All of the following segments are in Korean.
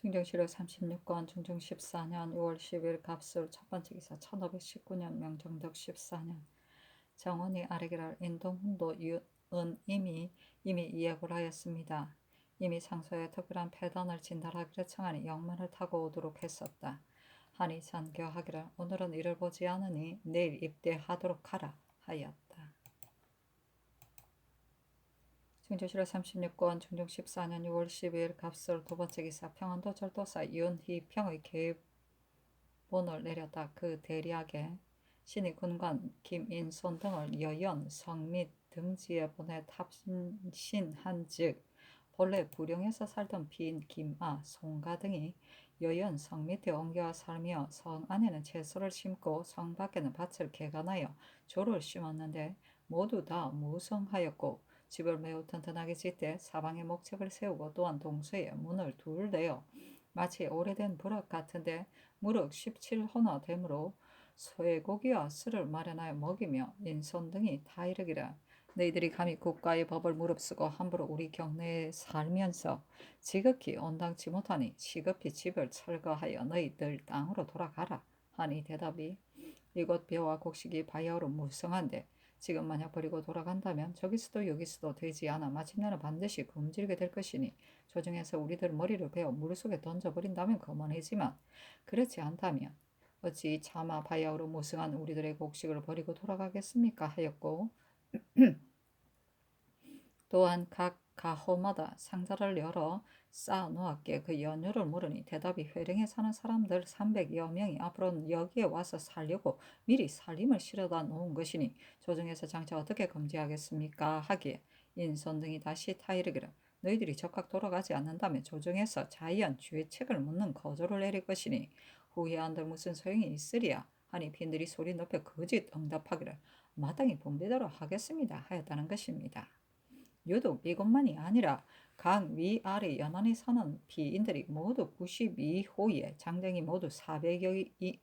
증정시력 36권 중종 14년 6월 10일 갑술 첫 번째 기사 1519년 명정덕 14년 정원이 아래기랄 인동훈도 이미 이야기를 하였습니다. 이미 상소에 특별한 폐단을 진달하기를 청하니 영만을 타고 오도록 했었다. 하니 잔교하기를 오늘은 이를 보지 않으니 내일 입대하도록 하라 하였다. 증조실록 36권 중종 14년 6월 12일 갑술 두 번째 기사 평안도 절도사 윤희평의 계본을 내렸다. 그 대리학에 신이 군관 김인손 등을 여연 성및 등지에 보내 탑신한 즉 본래 부령에서 살던 비인 김아 송가 등이 여연 성 밑에 옮겨 살며 성 안에는 채소를 심고 성 밖에는 밭을 개간하여 조를 심었는데 모두 다 무성하였고 집을 매우 튼튼하게 짓되 사방에 목책을 세우고 또한 동서에 문을 둘 내어 마치 오래된 부럭 같은데 무럭 17호나 되므로 쇠고기와 술을 마련하여 먹이며 인손 등이 다 이르기를 너희들이 감히 국가의 법을 무릅쓰고 함부로 우리 경내에 살면서 지극히 온당치 못하니 시급히 집을 철거하여 너희들 땅으로 돌아가라 하니 대답이 이곳 벼와 곡식이 바야흐로 무성한데 지금 만약 버리고 돌아간다면 저기서도 여기서도 되지 않아 마침내는 반드시 굶주리게 될 것이니 조정에서 우리들 머리를 베어 물속에 던져버린다면 그만이지만 그렇지 않다면 어찌 차마 바야흐로 무성한 우리들의 곡식을 버리고 돌아가겠습니까 하였고 또한 각 가호마다 상자를 열어 쌓아 놓았기에 그 연유를 물으니 대답이 회령에 사는 사람들 300여 명이 앞으로는 여기에 와서 살려고 미리 살림을 실어다 놓은 것이니 조정에서 장차 어떻게 금지하겠습니까 하기에 인손 등이 다시 타이르기를 너희들이 적각 돌아가지 않는다면 조정에서 자연 죄책을 묻는 거조를 내릴 것이니 후회 한들 무슨 소용이 있으리야 하니 빈들이 소리 높여 거짓 응답하기를 마땅히 분배대로 하겠습니다 하였다는 것입니다. 유독 이것만이 아니라 강 위아래 연안에 사는 피인들이 모두 92호에 장정이 모두 400여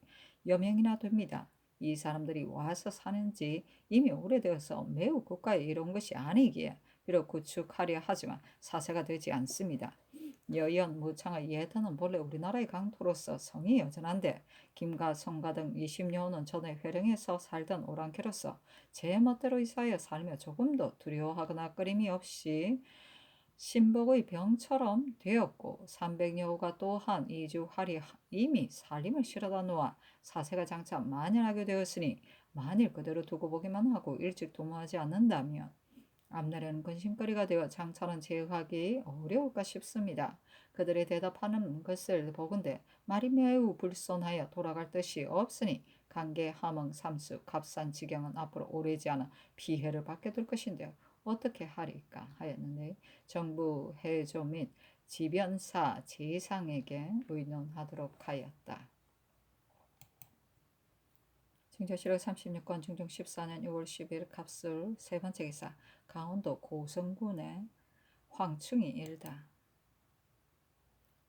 명이나 됩니다. 이 사람들이 와서 사는지 이미 오래되어서 매우 국가에 이룬 것이 아니기에 비록 구축하려 하지만 사세가 되지 않습니다. 여연 무창의 예단은 본래 우리나라의 강토로서 성이 여전한데 김가 성가 등 20여년 전에 회령에서 살던 오랑캐로서 제 멋대로 이사하여 살며 조금도 두려워하거나 꺼림이 없이 신복의 병처럼 되었고 300여호가 또한 이주하리 이미 살림을 실어다 놓아 사세가 장차 만연하게 되었으니 만일 그대로 두고 보기만 하고 일찍 도모하지 않는다면 앞날에는 근심거리가 되어 장차는 제어하기 어려울까 싶습니다. 그들의 대답하는 것을 보건대 말이 매우 불손하여 돌아갈 뜻이 없으니 강계, 함흥, 삼수, 갑산, 지경은 앞으로 오래지 않아 피해를 받게 될 것인데 어떻게 하리까 하였는데 정부, 해조 및 지변사, 재상에게 의논하도록 하였다. 증조실록 36권 중종 14년 6월 10일 갑술 세 번째 기사 강원도 고성군의 황충이 일다.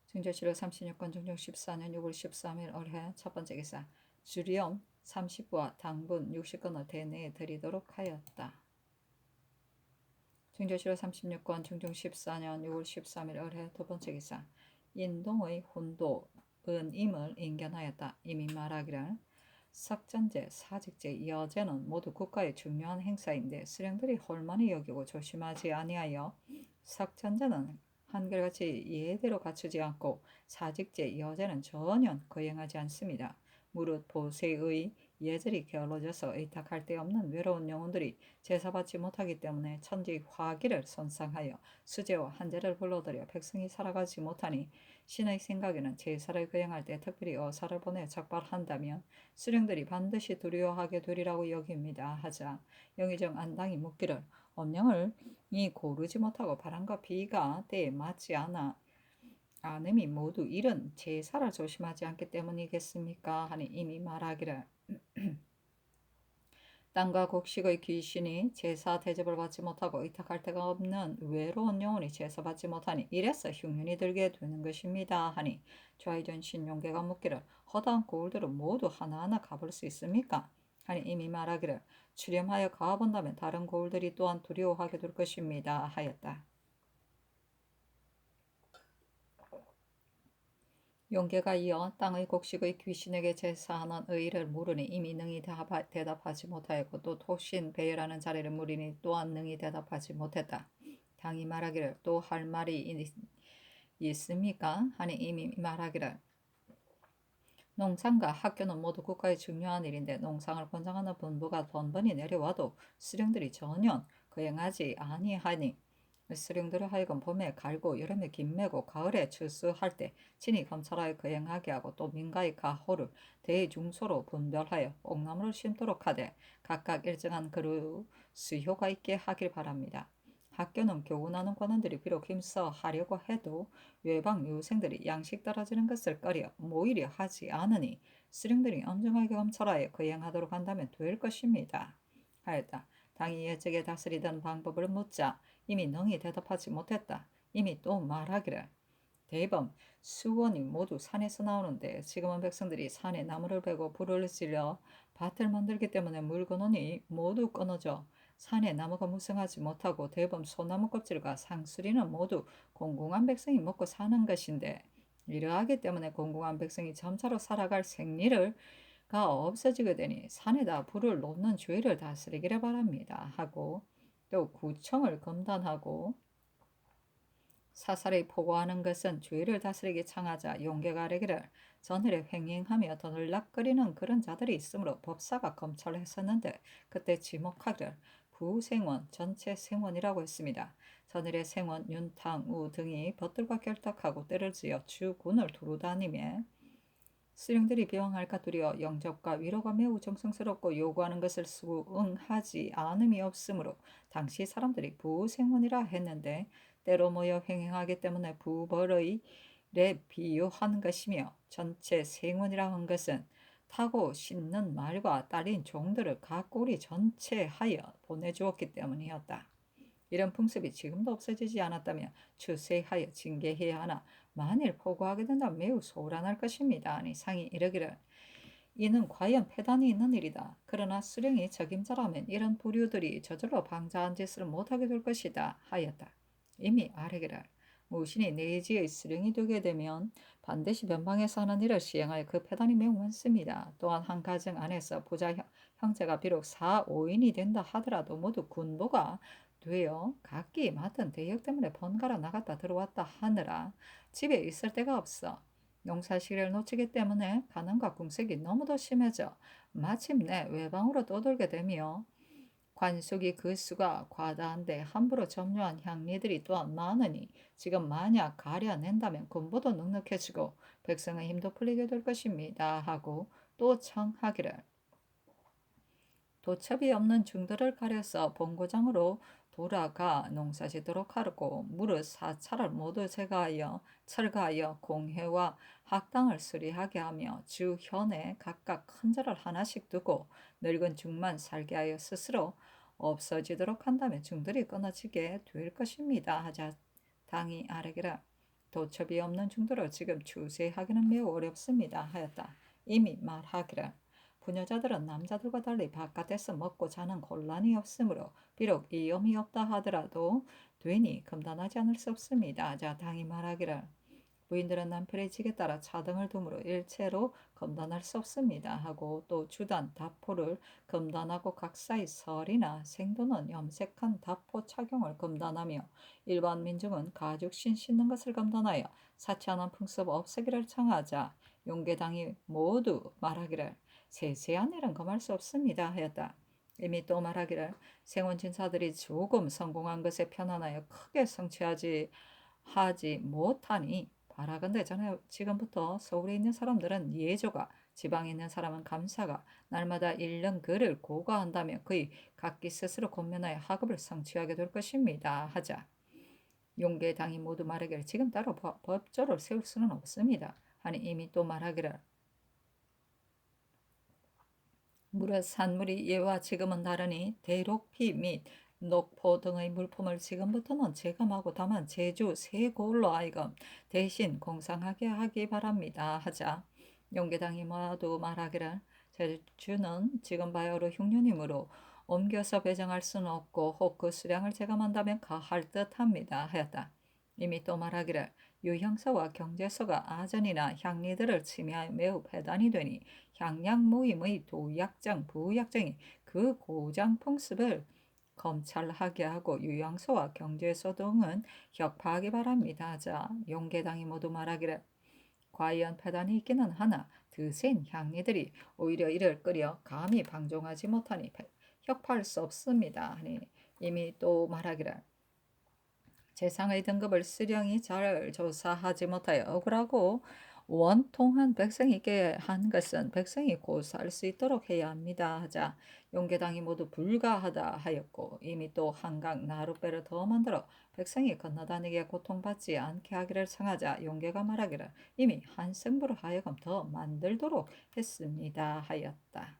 증조실록 36권 중종 14년 6월 13일 올해 첫 번째 기사 주리엄 30부와 당분 60건을 대내에 드리도록 하였다. 증조실록 36권 중종 14년 6월 13일 올해 두 번째 기사 인동의 훈도 은임을 인견하였다. 이미 말하기를 석전제, 사직제, 여제는 모두 국가의 중요한 행사인데 수령들이 홀만히 여기고 조심하지 아니하여 석전제는 한결같이 예대로 갖추지 않고 사직제, 여제는 전혀 거행하지 않습니다. 무릇 보세의 예절이 게을러져서 의탁할 데 없는 외로운 영혼들이 제사받지 못하기 때문에 천지 화기를 손상하여 수제와 한제를 불러들여 백성이 살아가지 못하니 신의 생각에는 제사를 거행할 때 특별히 어사를 보내 적발한다면 수령들이 반드시 두려워하게 되리라고 여깁니다. 하자 영의정 안당이 묻기를 엄령을 이 고르지 못하고 바람과 비가 때에 맞지 않음이 모두 이런 제사를 조심하지 않기 때문이겠습니까? 하니 이미 말하기를 땅과 곡식의 귀신이 제사 대접을 받지 못하고 의탁할 데가 없는 외로운 영혼이 제사 받지 못하니 이래서 흉년이 들게 되는 것입니다. 하니 좌이전 신용계가 묻기를 허다한 고을들은 모두 하나하나 가볼 수 있습니까? 하니 이미 말하기를 출렴하여 가본다면 다른 고을들이 또한 두려워하게 될 것입니다. 하였다. 용계가 이어 땅의 곡식의 귀신에게 제사하는 의의를 물으니 이미 능히 대답하지 못하였고 또 토신 배열하는 자리를 물으니 또한 능히 대답하지 못했다. 당이 말하기를 또 할 말이 있습니까? 하니 이미 말하기를 농상과 학교는 모두 국가의 중요한 일인데 농상을 권장하는 본부가 번번이 내려와도 수령들이 전혀 거행하지 아니하니 수령들을 하여금 봄에 갈고 여름에 김매고 가을에 추수할 때 친히 검찰하여 거행하게 하고 또 민가의 가호를 대중소로 분별하여 뽕나무를 심도록 하되 각각 일정한 그루 수효가 있게 하길 바랍니다. 학교는 교훈하는 관원들이 비록 힘써 하려고 해도 외방 유생들이 양식 떨어지는 것을 꺼려 모이려 하지 않으니 수령들이 엄정하게 검찰하여 거행하도록 한다면 될 것입니다. 하였다. 당이 예적에 다스리던 방법을 묻자 이미 능히 대답하지 못했다. 이미 또 말하기를 대범 수원이 모두 산에서 나오는데 지금은 백성들이 산에 나무를 베고 불을 질러 밭을 만들기 때문에 물건원이 모두 끊어져 산에 나무가 무성하지 못하고 대범 소나무 껍질과 상수리는 모두 공공한 백성이 먹고 사는 것인데 이러하기 때문에 공공한 백성이 점차로 살아갈 생리를 가 없어지게 되니 산에다 불을 놓는 죄를 다스리기를 바랍니다 하고 또 구청을 검단하고 사살이 포고하는 것은 죄를 다스리기 창하자 용계가 아뢰기를 전일에 횡행하며 더늘락거리는 그런 자들이 있으므로 법사가 검찰을 했었는데 그때 지목하기를 부생원 전체 생원이라고 했습니다. 전일에 생원 윤탕우 등이 벗들과 결탁하고 때를 지어 주군을 두루 다니며 수령들이 비방할까 두려워 영접과 위로가 매우 정성스럽고 요구하는 것을 수응하지 않음이 없으므로 당시 사람들이 부생원이라 했는데 때로 모여 횡행하기 때문에 부벌의 래 비유한 것이며 전체 생원이라 한 것은 타고 싣는 말과 딸인 종들을 각 꼬리 전체하여 보내주었기 때문이었다. 이런 풍습이 지금도 없어지지 않았다면 추세하여 징계해야 하나 만일 포고하게 된다면 매우 소란할 것입니다. 아니 상이 이르기를 이는 과연 패단이 있는 일이다. 그러나 수령이 적임자라면 이런 부류들이 저절로 방자한 짓을 못하게 될 것이다 하였다. 이미 아뢰기를 무신이 내지의 수령이 되게 되면 반드시 변방에서 하는 일을 시행하여 그 패단이 매우 많습니다. 또한 한 가정 안에서 부자 형제가 비록 4, 5인이 된다 하더라도 모두 군보가 되어 각기 맡은 대역 때문에 번갈아 나갔다 들어왔다 하느라 집에 있을 데가 없어 농사 시기를 놓치기 때문에 가난과 궁색이 너무도 심해져 마침내 외방으로 떠돌게 되며 관속이 그 수가 과다한데 함부로 점유한 향리들이 또한 많으니 지금 만약 가려낸다면 군부도 넉넉해지고 백성의 힘도 풀리게 될 것입니다 하고 또 청하기를 도첩이 없는 중들을 가려서 본고장으로 돌아가 농사짓도록 하고 무릇 사찰을 모두 제거하여 철거하여 공회와 학당을 수리하게 하며 주현에 각각 큰 절을 하나씩 두고 늙은 중만 살게 하여 스스로 없어지도록 한다면 중들이 끊어지게 될 것입니다 하자 당이 아뢰기라 도첩이 없는 중들을 지금 추세하기는 매우 어렵습니다 하였다. 이미 말하기를 부녀자들은 남자들과 달리 바깥에서 먹고 자는 곤란이 없으므로 비록 위험이 없다 하더라도 되니 금단하지 않을 수 없습니다. 자 당이 말하기를 부인들은 남편의 직에 따라 차등을 두므로 일체로 검단할 수 없습니다 하고 또 주단 다포를 검단하고 각사의 설이나 생도는 염색한 다포 착용을 검단하며 일반 민중은 가죽신 신는 것을 검단하여 사치하는 풍습 없애기를 청하자 용계당이 모두 말하기를 세세한 일은 검할 수 없습니다 하였다. 이미 또 말하기를 생원진사들이 조금 성공한 것에 편안하여 크게 성취하지 못하니 바라건대 전에 지금부터 서울에 있는 사람들은 예조가 지방에 있는 사람은 감사가 날마다 1년 글을 고가한다면 그의 각기 스스로 권면하여 학업을 성취하게 될 것입니다 하자 용계당이 모두 말하기를 지금 따로 법조를 세울 수는 없습니다 하니 이미 또 말하기를 무릇 산물이 예와 지금은 다르니 대록피 및 녹포 등의 물품을 지금부터는 제감하고 다만 제주 세골로 하여금 대신 공상하게 하기 바랍니다 하자 용계당이 모두 말하기를 제주는 지금 바야흐로 흉년이므로 옮겨서 배정할 수는 없고 혹 그 수량을 제감한다면 가할 듯합니다 하였다. 이미 또 말하기를 유형서와 경제서가 아전이나 향리들을 침해하여 매우 배단이 되니 향약 모임의 도약정, 부약정이 그 고장 풍습을 검찰하게 하고 유형서와 경제서 등은 격파하기 바랍니다. 자, 용계당이 모두 말하기를 과연 패단이 있기는 하나 드센 향리들이 오히려 이를 끓여 감히 방종하지 못하니 격파할 수 없습니다. 하니 이미 또 말하기를 재상의 등급을 수령이 잘 조사하지 못하여 억울하고 원통한 백성이 있게 한 것은 백성이 고사할 수 있도록 해야 합니다. 하자 용계당이 모두 불가하다 하였고 이미 또 한강 나룻배를 더 만들어 백성이 건너다니게 고통받지 않게 하기를 청하자 용계가 말하기를 이미 한승부로 하여금 더 만들도록 했습니다 하였다.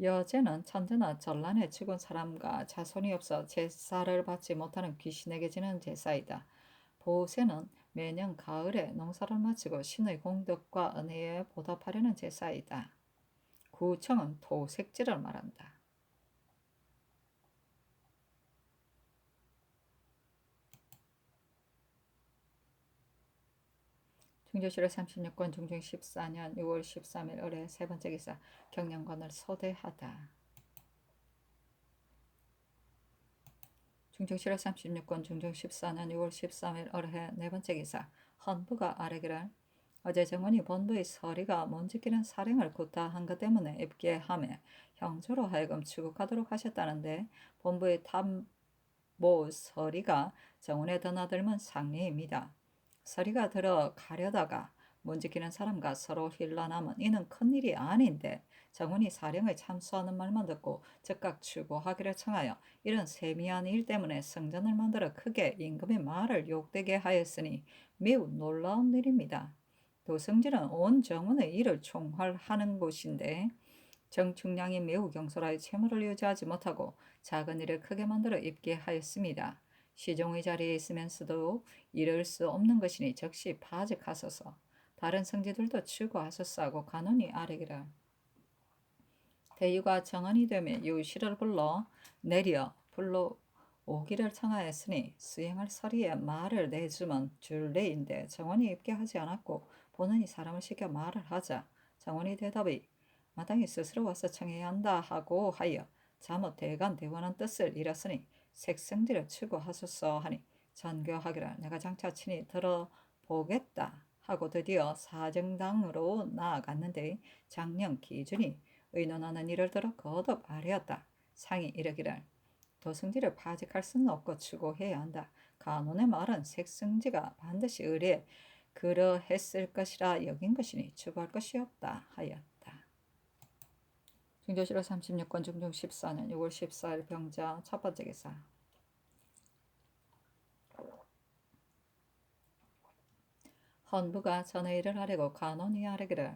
여제는 천재나 전란에 죽은 사람과 자손이 없어 제사를 받지 못하는 귀신에게 지는 제사이다. 보세는 매년 가을에 농사를 마치고 신의 공덕과 은혜에 보답하려는 제사이다. 구청은 토색지를 말한다. 중조실의 36권 중종 14년 6월 13일 을의 세 번째 기사 경영관을 소대하다. 중종실의 36권 중종 14년 6월 13일 을해 네 번째 기사 헌부가 아뢰기를 어제 정원이 본부의 서리가 문지기는 사령을 구타한 것 때문에 입계함에 형조로 하여금 추국하도록 하셨다는데 본부의 탐모 서리가 정원에 드나들면 상례입니다. 서리가 들어가려다가 문지기는 사람과 서로 힐난하면 이는 큰일이 아닌데 정원이 사령을 참수하는 말만 듣고 즉각 추구하기를 청하여 이런 세미한 일 때문에 성전을 만들어 크게 임금의 말을 욕되게 하였으니 매우 놀라운 일입니다. 도성질은 온 정원의 일을 총괄하는 곳인데 정충량이 매우 경솔하여 채무를 유지하지 못하고 작은 일을 크게 만들어 입게 하였습니다. 시종의 자리에 있으면서도 이를 수 없는 것이니 즉시 파직하소서. 다른 성지들도 추구하소서 하고 간언이 아뢰기를 대유가 정언이 되면 유시를 내려 불러 오기를 청하였으니 수행할 서리에 말을 내주면 줄례인데 정원이 입게 하지 않았고 보느니 사람을 시켜 말을 하자 정원이 대답이 마땅히 스스로 와서 청해야 한다 하고 하여 자못 대간 대원한 뜻을 잃었으니 색성들을 추구하소서 하니 전교하기를 내가 장차 친히 들어보겠다 하고 드디어 사정당으로 나아갔는데 장령 기준이 의논하는 일을 들어 거듭 아뢰었다. 상이 이르기를 도승지를 파직할 수는 없고 추구해야 한다. 간원의 말은 색승지가 반드시 의뢰 그러했을 것이라 여긴 것이니 추구할 것이 없다 하였다. 중조실록 36권 중종 14년 6월 14일 병자 첫 번째 기사 헌부가 전의 일을 하려고 간원이 아뢰기를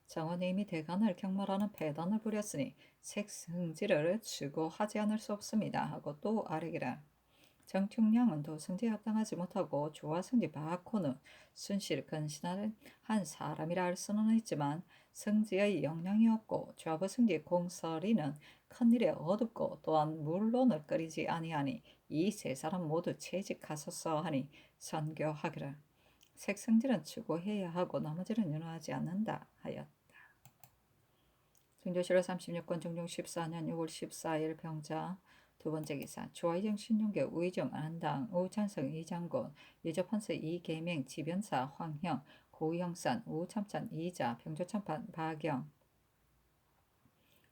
정원이 이미 대간을 경멸하는 배단을 부렸으니 색승지를 추구하지 않을 수 없습니다 하고 또 아뢰기를 정충량은 도승지에 합당하지 못하고 조화승지 바코는 순실 근신한 한 사람이라 할 수는 있지만 승지의 역량이 없고 좌부승지 공설이는 큰일에 어둡고 또한 물론을 끓이지 아니하니 이 세 사람 모두 채직하소서 하니 선교하기를 색승질은 추구해야 하고 나머지는 윤호하지 않는다 하였다. 중조실록 36권 중종 14년 6월 14일 병자 두 번째 기사 조화이정 신용교 우의정 안당 우찬성 이장군 예조판서 이계명 지변사 황형 고형산 우참찬 이자 병조참판 박영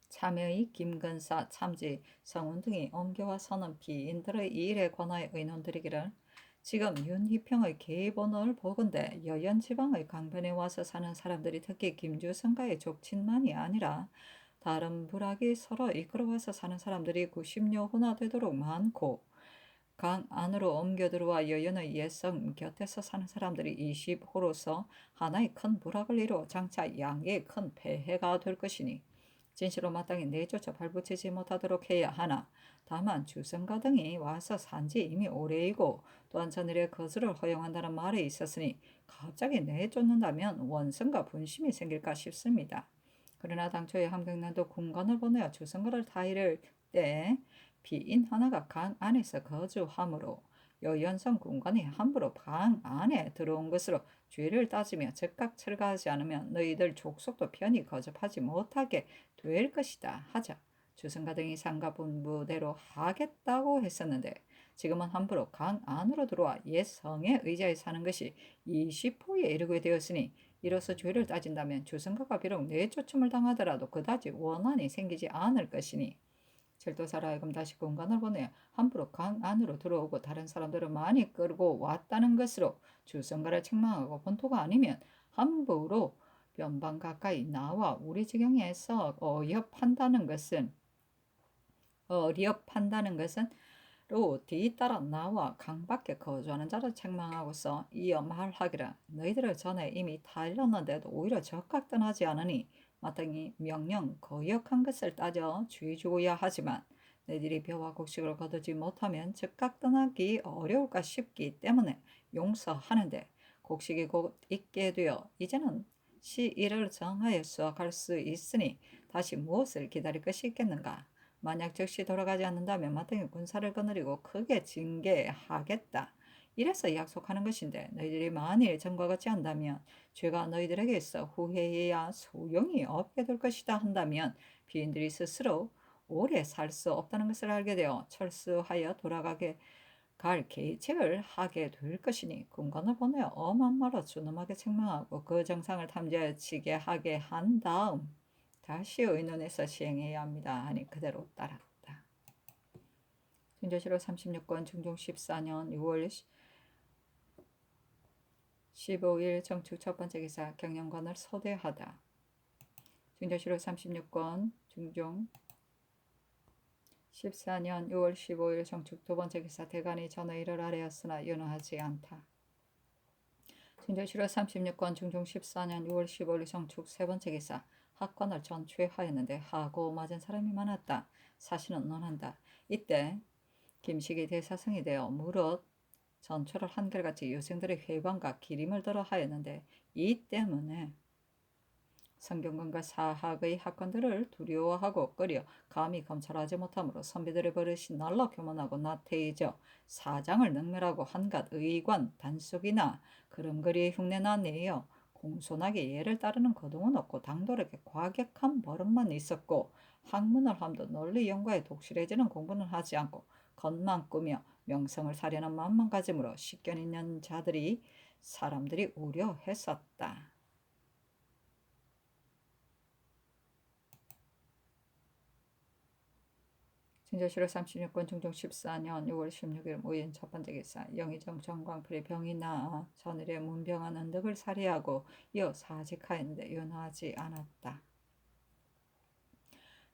참여의 김근사 참지 성운 등이 옮겨와 서는 피인들의 이 일에 관하여 의논드리기를 지금 윤희평의 계본을 보건대 여연지방의 강변에 와서 사는 사람들이 특히 김주성가의 족친만이 아니라 다른 부락이 서로 이끌어와서 사는 사람들이 90여 호나 되도록 많고 강 안으로 옮겨 들어와 여연의 예성 곁에서 사는 사람들이 20호로서 하나의 큰 부락을 이루어 장차 양의 큰 폐해가 될 것이니 진실로 마땅히 내조차 발붙이지 못하도록 해야 하나 다만 주성가 등이 와서 산지 이미 오래이고 또한 전일에 거스를 허용한다는 말이 있었으니 갑자기 내쫓는다면 원성과 분심이 생길까 싶습니다. 그러나 당초에 함경난도 군관을 보내어 주성가를 타이를 때 피인 하나가 강 안에서 거주하므로 여연성 군관이 함부로 방 안에 들어온 것으로 죄를 따지며 즉각 철거하지 않으면 너희들 족속도 편히 거접하지 못하게 될 것이다 하자 주승가 등이 상가 분부대로 하겠다고 했었는데 지금은 함부로 강 안으로 들어와 옛 성에 의지하여 사는 것이 20호에 이르게 되었으니 이로써 죄를 따진다면 주승가가 비록 내쫓음을 당하더라도 그다지 원한이 생기지 않을 것이니 절도사로 하여금 다시 공간을 보내 함부로 강 안으로 들어오고 다른 사람들을 많이 끌고 왔다는 것으로 주성가를 책망하고 본토가 아니면 함부로 변방 가까이 나와 우리 지경에서 어리업한다는 것은 로 뒤따라 나와 강 밖에 거주하는 자를 책망하고서 이어 말하기를 너희들을 전에 이미 달렸는데도 오히려 적각 떠나지 않으니 마땅히 명령 거역한 것을 따져 주의 주어야 하지만 너희들이 벼와 곡식을 거두지 못하면 즉각 떠나기 어려울까 싶기 때문에 용서하는데 곡식이 곧 있게 되어 이제는 시일을 정하여 수확할 수 있으니 다시 무엇을 기다릴 것이 있겠는가. 만약 즉시 돌아가지 않는다면 마땅히 군사를 거느리고 크게 징계하겠다. 이래서 약속하는 것인데 너희들이 만일 전과 같지 않다면 죄가 너희들에게 있어 후회해야 소용이 없게 될 것이다 한다면 비인들이 스스로 오래 살 수 없다는 것을 알게 되어 철수하여 돌아가게 갈 계책을 하게 될 것이니 군관을 보내 엄한 말로 준엄하게 책망하고 그 정상을 탐지하여 치게 하게 한 다음 다시 의논해서 시행해야 합니다 하니 그대로 따랐다. 준조실록 36권 중종 14년 6월 15일 정축 첫 번째 기사 경영관을 소대하다. 준조실록 36권 중종 14년 6월 15일 정축 두 번째 기사 대간이 전의를 아뢰었으나 연호하지 않다. 준조실록 36권 중종 14년 6월 15일 정축 세 번째 기사 학관을 전취하였는데 하고 맞은 사람이 많았다. 사신은 논한다. 이때 김식이 대사성이 되어 무릇 전초를 한결같이 유생들의 회방과 기림을 들어 하였는데 이 때문에 성경관과 사학의 학관들을 두려워하고 꺼려 감히 검찰하지 못하므로 선비들의 버릇이 날라 교만하고 나태해져 사장을 능멸하고 한갓 의관 단속이나 그름거리의 흉내나 내어 공손하게 예를 따르는 거동은 없고 당돌하게 과격한 버릇만 있었고 학문을 함도 널리 연구해 독실해지는 공부는 하지 않고 겉만 꾸며 명성을 사려는 마음만 가짐으로 식견 있는 자들이 사람들이 우려했었다. 진조실록 36권 중종 14년 6월 16일 모인 첫 번째 기사 영의정 정광필의 병이 나아 전일에 문병한 은덕을 살해하고 이어 사직하였는데 연호하지 않았다.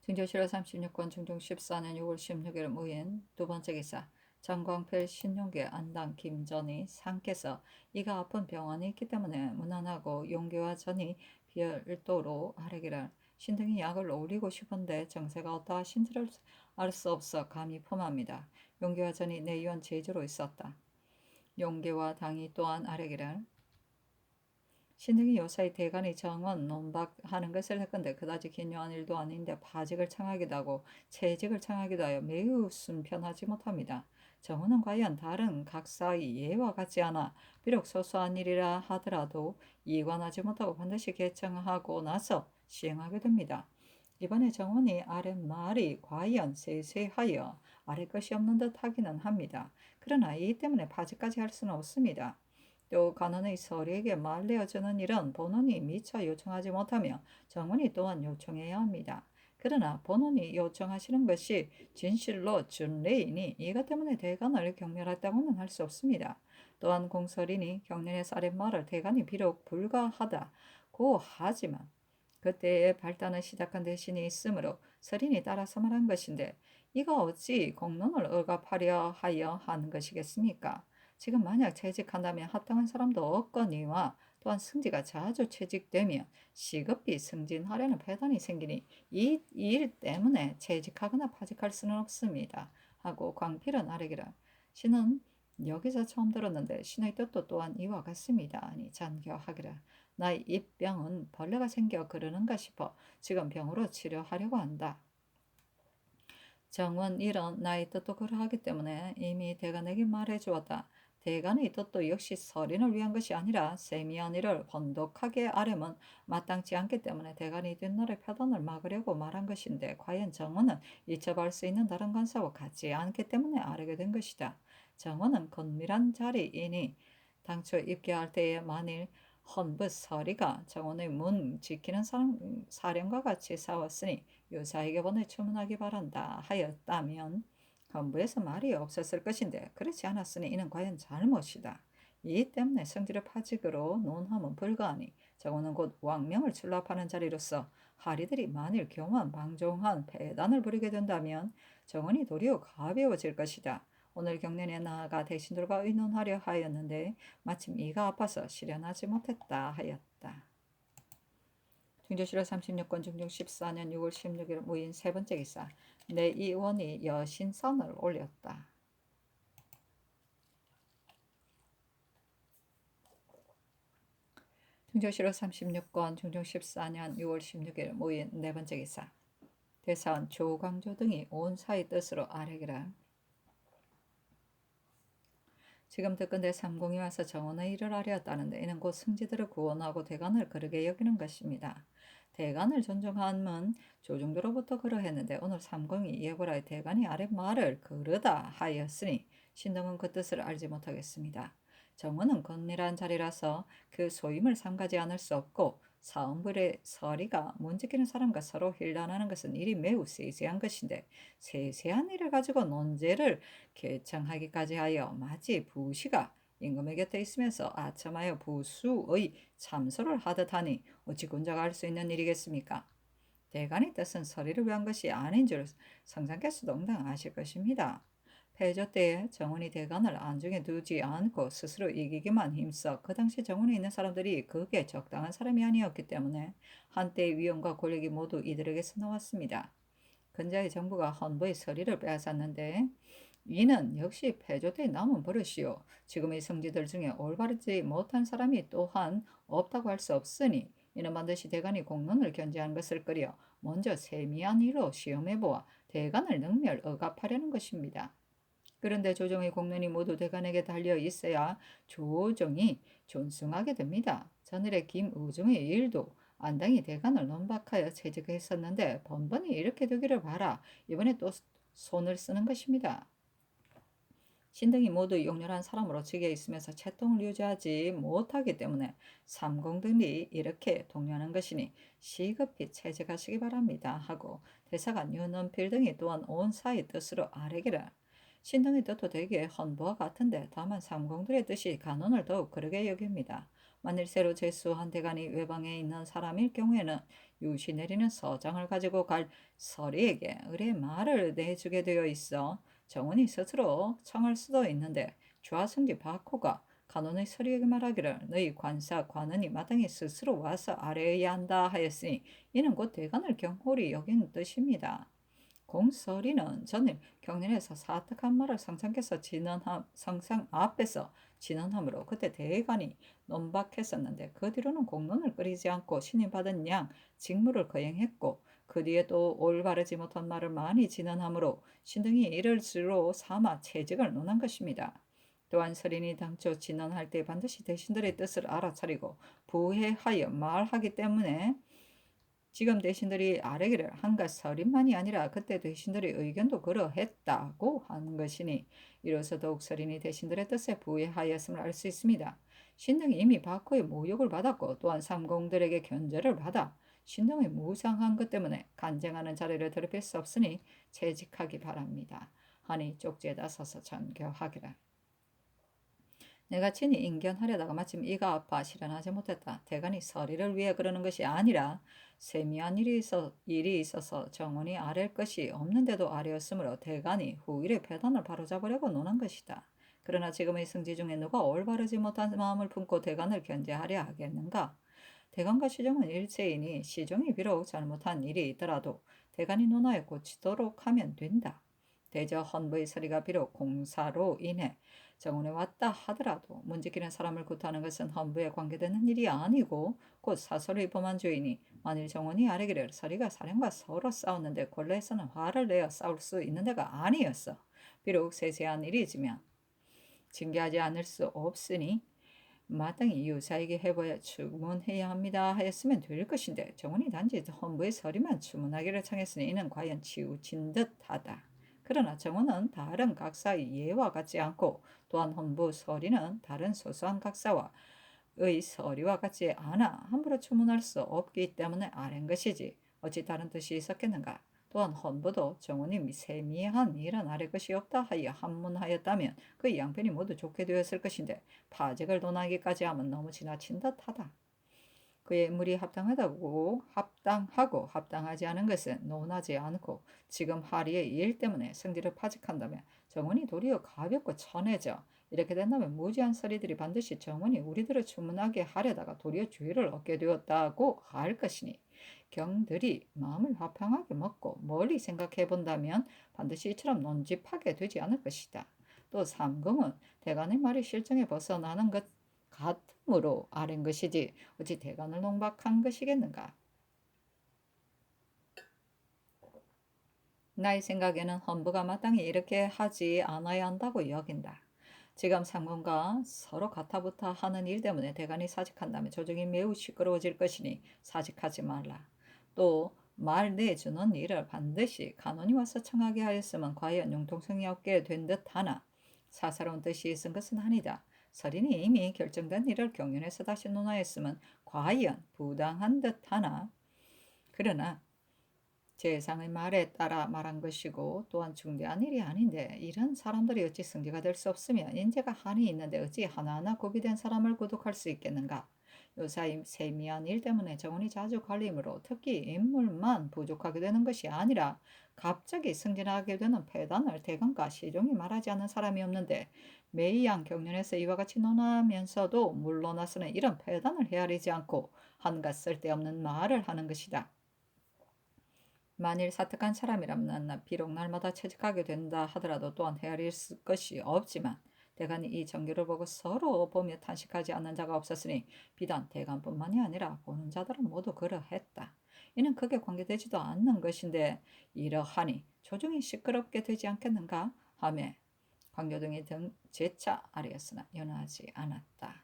진조실록 36권 중종 14년 6월 16일 모인 두 번째 기사 정광필 신용계 안당 김전이 상께서 이가 아픈 병원이 있기 때문에 무난하고 용계와 전이 별도로 아뢰기를 신등이 약을 올리고 싶은데 정세가 어떠하신지를 알 수 없어 감히 품합니다. 용계와 전이 내의원 제주로 있었다. 용계와 당이 또한 아뢰기를 신등이 요사이 대간이 정원 논박하는 것을 했건데 그다지 기묘한 일도 아닌데 파직을 청하기도 하고 채직을 청하기도 하여 매우 순편하지 못합니다. 정원은 과연 다른 각사의 예와 같지 않아 비록 소소한 일이라 하더라도 이관하지 못하고 반드시 개청하고 나서 시행하게 됩니다. 이번에 정원이 아랫말이 과연 세세하여 아래 것이 없는 듯 하기는 합니다. 그러나 이 때문에 파직까지 할 수는 없습니다. 또 간원의 서리에게 말내어주는 일은 본원이 미처 요청하지 못하며 정원이 또한 요청해야 합니다. 그러나 본원이 요청하시는 것이 진실로 준례이니 이것 때문에 대간을 경멸했다고는 할 수 없습니다. 또한 공설이니 경륜에서 아랫말을 대간이 비록 불가하다고 하지만 그때에 발단을 시작한 대신이 있으므로 설인이 따라서 말한 것인데 이가 어찌 공론을 억압하려 하여 하는 것이겠습니까? 지금 만약 채직한다면 합당한 사람도 없거니와 또한 승지가 자주 채직되면 시급히 승진하려는 배단이 생기니 이 일 때문에 채직하거나 파직할 수는 없습니다. 하고 광필은 아뢰기를 신은 여기서 처음 들었는데 신의 뜻도 또한 이와 같습니다. 아니 잔겨하기를 나의 입병은 벌레가 생겨 그러는가 싶어 지금 병으로 치료하려고 한다. 정원 일은 나의 뜻도 그러하기 때문에 이미 대간에게 말해 주었다. 대간의 뜻도 역시 서린을 위한 것이 아니라 세미연이를 번독하게 아뢰면 마땅치 않기 때문에 대간이 뒷날의 표단을 막으려고 말한 것인데 과연 정원은 이첩할 수 있는 다른 관사와 같지 않기 때문에 아뢰게 된 것이다. 정원은 건밀한 자리이니 당초 입계할 때에 만일 헌부 서리가 정원의 문 지키는 사령과 같이 싸웠으니 요사에게 보내 주문하기 바란다 하였다면 헌부에서 말이 없었을 것인데 그렇지 않았으니 이는 과연 잘못이다. 이 때문에 성질의 파직으로 논함은 불가하니 정원은 곧 왕명을 출납하는 자리로서 하리들이 만일 교만 방종한 배단을 부리게 된다면 정원이 도리어 가벼워질 것이다. 오늘 경련에 나아가 대신들과 의논하려 하였는데 마침 이가 아파서 실현하지 못했다 하였다. 중조실록 36권 중종 14년 6월 16일 무인 세 번째 기사. 내 이원이 여신선을 올렸다. 중조실록 36권 중종 14년 6월 16일 무인 네 번째 기사. 대사원 조광조 등이 온 사의 뜻으로 아뢰기라. 지금 듣건대 삼공이 와서 정원의 일을 하려었다는데 이는 곧 승지들을 구원하고 대간을 그르게 여기는 것입니다. 대간을 존중함은 조중도로부터 그러했는데 오늘 삼공이 예고라의 대간이 아래 말을 그르다 하였으니 신등은 그 뜻을 알지 못하겠습니다. 정원은 건밀한 자리라서 그 소임을 삼가지 않을 수 없고 사음불의 서리가 문 지키는 사람과 서로 힐난하는 것은 일이 매우 세세한 것인데 세세한 일을 가지고 논제를 개창하기까지 하여 마치 부시가 임금의 곁에 있으면서 아첨하여 부수의 참소를 하듯 하니 어찌 군자가 할 수 있는 일이겠습니까? 대간의 뜻은 서리를 위한 것이 아닌 줄 성상께서도 응당 아실 것입니다. 패조 때에 정원이 대간을 안중에 두지 않고 스스로 이기기만 힘써 그 당시 정원에 있는 사람들이 그게 적당한 사람이 아니었기 때문에 한때의 위엄과 권력이 모두 이들에게서 나왔습니다. 근자의 정부가 헌부의 서리를 빼앗았는데 이는 역시 패조 때 남은 버릇이요. 지금의 성지들 중에 올바르지 못한 사람이 또한 없다고 할 수 없으니 이는 반드시 대간이 공론을 견제한 것을 끄려 먼저 세미한 이로 시험해보아 대간을 능멸 억압하려는 것입니다. 그런데 조정의 공론이 모두 대간에게 달려 있어야 조정이 존승하게 됩니다. 전일의 김의중의 일도 안당이 대간을 논박하여 채직했었는데 번번이 이렇게 되기를 바라 이번에 또 손을 쓰는 것입니다. 신등이 모두 용렬한 사람으로 즉에 있으면서 채통을 유지하지 못하기 때문에 삼공들이 이렇게 동요하는 것이니 시급히 채직하시기 바랍니다 하고 대사가 윤원필 등이 또한 온 사의 뜻으로 아뢰기를. 신등의 뜻도 되게 헌부와 같은데 다만 삼공들의 뜻이 간언을 더욱 그르게 여깁니다. 만일 새로 제수한 대간이 외방에 있는 사람일 경우에는 유시 내리는 서장을 가지고 갈 서리에게 의뢰 말을 내주게 되어 있어 정원이 스스로 청할 수도 있는데 좌승지 바코가 간원의 서리에게 말하기를 너희 관사 관원이 마땅히 스스로 와서 아뢰어야 한다 하였으니 이는 곧 대간을 경홀히 여기는 뜻입니다. 공서리는 전일 경련에서 사특한 말을 성상께서 성상 앞에서 진언함으로 그때 대간이 논박했었는데 그 뒤로는 공론을 끓이지 않고 신임 받은 양 직무를 거행했고 그 뒤에 또 올바르지 못한 말을 많이 진언함으로 신등이 이를 주로 삼아 채직을 논한 것입니다. 또한 서린이 당초 진언할 때 반드시 대신들의 뜻을 알아차리고 부해하여 말하기 때문에 지금 대신들이 아뢰기를 한가 서린만이 아니라 그때 대신들의 의견도 그러했다고 한 것이니 이로써 더욱 서린이 대신들의 뜻에 부해하였음을 알 수 있습니다. 신등이 이미 바코의 모욕을 받았고 또한 삼공들에게 견제를 받아 신등의 무상한 것 때문에 간쟁하는 자리를 더럽힐 수 없으니 채직하기 바랍니다. 하니 쪽지에다 써서 전교하기를. 내가 친히 인견하려다가 마침 이가 아파 실현하지 못했다. 대간이 서리를 위해 그러는 것이 아니라 세미한 일이 있어서 정원이 아랠 것이 없는데도 아뢰었으므로 대간이 후일의 패단을 바로잡으려고 논한 것이다. 그러나 지금의 승지 중에 누가 올바르지 못한 마음을 품고 대간을 견제하려 하겠는가? 대간과 시종은 일체이니 시종이 비록 잘못한 일이 있더라도 대간이 논하여 고치도록 하면 된다. 대저 헌부의 서리가 비록 공사로 인해 정원에 왔다 하더라도 문지키는 사람을 구타하는 것은 헌부에 관계되는 일이 아니고 곧 사설의 범한 죄이니 만일 정원이 아뢰기를 서리가 사령과 서로 싸웠는데 권례에서는 화를 내어 싸울 수 있는 데가 아니었어. 비록 세세한 일이지만 징계하지 않을 수 없으니 마땅히 유사에게 해보야 추문해야 합니다 하였으면 될 것인데 정원이 단지 헌부의 서리만 추문하기를 청했으니 이는 과연 치우친 듯하다. 그러나 정원은 다른 각사의 예와 같지 않고 또한 헌부 서리는 다른 소소한 각사와 의 서리와 같지 않아 함부로 추문할 수 없기 때문에 아랜 것이지 어찌 다른 뜻이 있었겠는가. 또한 헌부도 정원이 세미한 일은 아래 것이 없다 하여 한문하였다면 그 양편이 모두 좋게 되었을 것인데 파직을 논하기까지 하면 너무 지나친 듯하다. 그의 인물이 합당하고 합당하지 않은 것은 논하지 않고 지금 하리의 일 때문에 승지를 파직한다면 정원이 도리어 가볍고 천해져. 이렇게 된다면 무지한 서리들이 반드시 정원이 우리들을 추문하게 하려다가 도리어 주의를 얻게 되었다고 할 것이니 경들이 마음을 화평하게 먹고 멀리 생각해 본다면 반드시 이처럼 논집하게 되지 않을 것이다. 또 삼금은 대간의 말이 실정에 벗어나는 것 같으므로 아랜 것이지 어찌 대간을 농박한 것이겠는가. 나의 생각에는 헌부가 마땅히 이렇게 하지 않아야 한다고 여긴다. 지금 삼군과 서로 가타부타 하는 일 때문에 대간이 사직한다면 조정이 매우 시끄러워질 것이니 사직하지 말라. 또 말 내주는 일을 반드시 간원이 와서 청하게 하였으면 과연 융통성이 없게 된 듯하나 사사로운 뜻이 있은 것은 아니다. 서린이 이미 결정된 일을 경륜에서 다시 논하였으면 과연 부당한 듯하나 그러나 재상의 말에 따라 말한 것이고 또한 중대한 일이 아닌데 이런 사람들이 어찌 승지가 될 수 없으며 인재가 한이 있는데 어찌 하나하나 구비된 사람을 구독할 수 있겠는가. 요사이 세미한 일 때문에 정원이 자주 갈리므로 특히 인물만 부족하게 되는 것이 아니라 갑자기 승진하게 되는 폐단을 대강과 시종이 말하지 않는 사람이 없는데 매이양 경륜에서 이와 같이 논하면서도 물러나서는 이런 폐단을 헤아리지 않고 한갓 쓸데없는 말을 하는 것이다. 만일 사특한 사람이라면 비록 날마다 채직하게 된다 하더라도 또한 헤아릴 것이 없지만 대간이 이 정규를 보고 서로 보며 탄식하지 않는 자가 없었으니 비단 대간뿐만이 아니라 보는 자들은 모두 그러했다. 이는 크게 관계되지도 않는 것인데 이러하니 조정이 시끄럽게 되지 않겠는가 하며 광교등이 등 재차 아뢰었으나 연하지 않았다.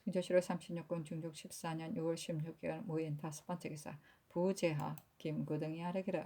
중조실록 36권 중종 14년 6월 16일 무인 5번째 기사 부재하 김구등이 아뢰기를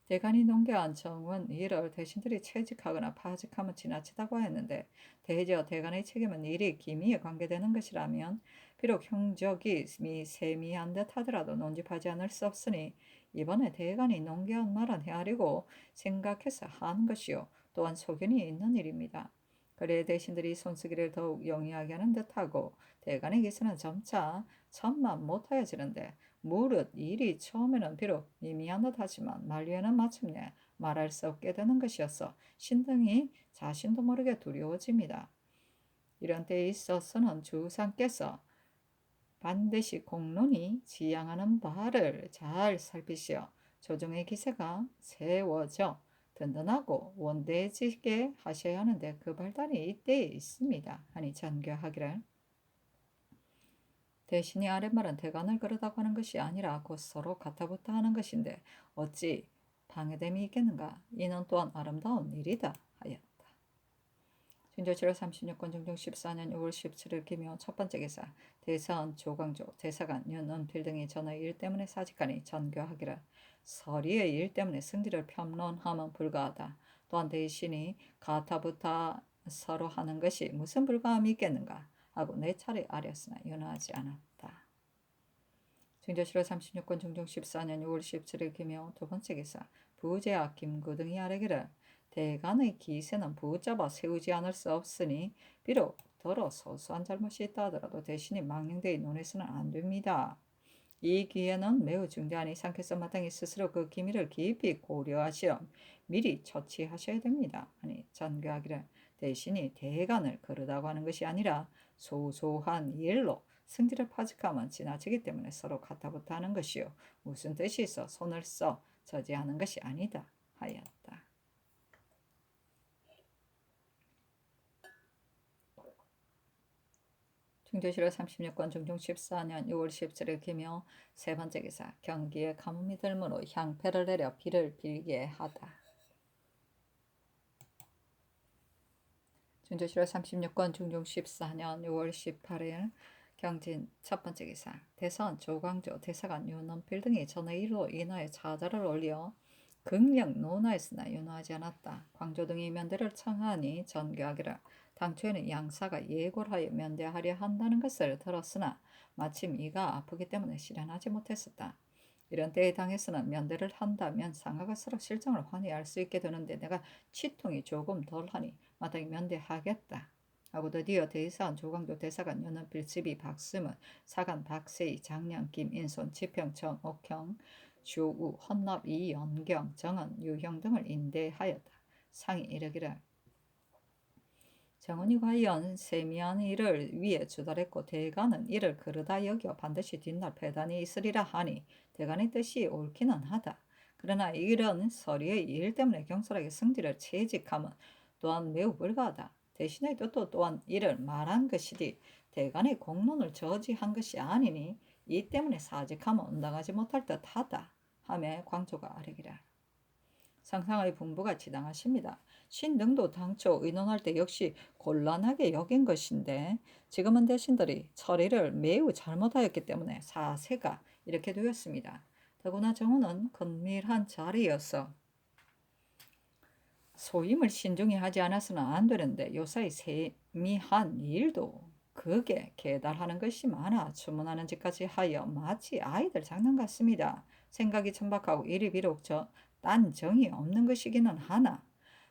대간이 농계한 정원 이를 대신들이 채직하거나 파직하면 지나치다고 했는데 대저 대간의 책임은 일이 기미에 관계되는 것이라면 비록 형적이 세미한 듯 하더라도 논집하지 않을 수 없으니 이번에 대간이 농계한 말은 헤아리고 생각해서 하는 것이요 또한 소견이 있는 일입니다. 그래 대신들이 손쓰기를 더욱 영리하게 하는 듯하고 대간의 기세는 점차 천만 못하여지는데 무릇 일이 처음에는 비록 미미한 듯하지만 말리에는 마침내 말할 수 없게 되는 것이었어 신등이 자신도 모르게 두려워집니다. 이런 때에 있어서는 주상께서 반드시 공론이 지향하는 바를 잘 살피시어 조정의 기세가 세워져 든든하고 원대해지게 하셔야 하는데 그 발단이 이때에 있습니다. 하니 전교하기를 대신이 아랫말은 대간을 그러다고 하는 것이 아니라 곧 서로 가타부타 하는 것인데 어찌 방해됨이 있겠는가. 이는 또한 아름다운 일이다 하였다. 중조 7월 36권 중종 14년 6월 17일 기묘 첫 번째 기사 대사원 조광조 대사관 윤은필 등이 전의 일 때문에 사직하니 전교하기를 서리의 일 때문에 승지를 평론하면 불가하다. 또한 대신이 가타부타 서로 하는 것이 무슨 불가함이 있겠는가 하고 네 차례 아뢰었으나 연하지 않았다. 중조실록 36권 중종 14년 6월 17일 기묘 두 번째 기사 부재하 김구등이 아뢰기를 대간의 기세는 붙잡아 세우지 않을 수 없으니 비록 더러 소소한 잘못이 있다 하더라도 대신이 망령되이 논해서는 안 됩니다. 이 기회는 매우 중대하니 상께서 마땅히 스스로 그 기미를 깊이 고려하시어 미리 처치하셔야 됩니다. 아니 전교하기를 대신이 대간을 거르다고 하는 것이 아니라 소소한 일로 승질을 파직하면 지나치기 때문에 서로 가타부타 하는 것이요 무슨 뜻이 있어 손을 써 저지하는 것이 아니다 하였다. 중조실록 36권 중종 14년 6월 17일 기묘 세 번째 기사 경기에 가뭄이 들므로 향패를 내려 비를 빌게 하다. 중조실록 36권 중종 14년 6월 18일 경진 첫 번째 기사 대선 조광조 대사관 윤원필 등이 전의로 인하여 자자를 올려 극력 논하였으나 윤호하지 않았다. 광조 등이 면대를 청하니 전교하기를 당초에는 양사가 예고를 하여 면대하려 한다는 것을 들었으나 마침 이가 아프기 때문에 실현하지 못했었다. 이런 때에 당에서는 면대를 한다면 상하가 서로 실정을 환희할 수 있게 되는데 내가 치통이 조금 덜하니 마땅히 면대하겠다. 하고 드디어 대사관 조광조 대사관 윤원필 집이 박수문 사관 박세희 장량 김인손 지평 정옥형 조우 헌납 이연경 정은 유형 등을 인대하였다. 상이 이르기를 정은이 과연 세미한 일을 위에 주달했고 대간은 이를 그르다 여겨 반드시 뒷날 패단이 있으리라 하니 대간의 뜻이 옳기는 하다. 그러나 이런 서리의 일 때문에 경솔하게 승지를 채직함은 또한 매우 불가하다. 대신의 뜻도 또한 이를 말한 것이지 대간의 공론을 저지한 것이 아니니 이 때문에 사직하면 온당하지 못할 듯하다. 하며 광조가 아뢰기라. 상상의 분부가 지당하십니다. 신등도 당초 의논할 때 역시 곤란하게 여긴 것인데 지금은 대신들이 처리를 매우 잘못하였기 때문에 사세가 이렇게 되었습니다. 더구나 정우는 건밀한 자리여서 소임을 신중히 하지 않아서는 안 되는데 요사이 세미한 일도 그게 계달하는 것이 많아 주문하는 짓까지 하여 마치 아이들 장난 같습니다. 생각이 천박하고 일이 비록 딴 정이 없는 것이기는 하나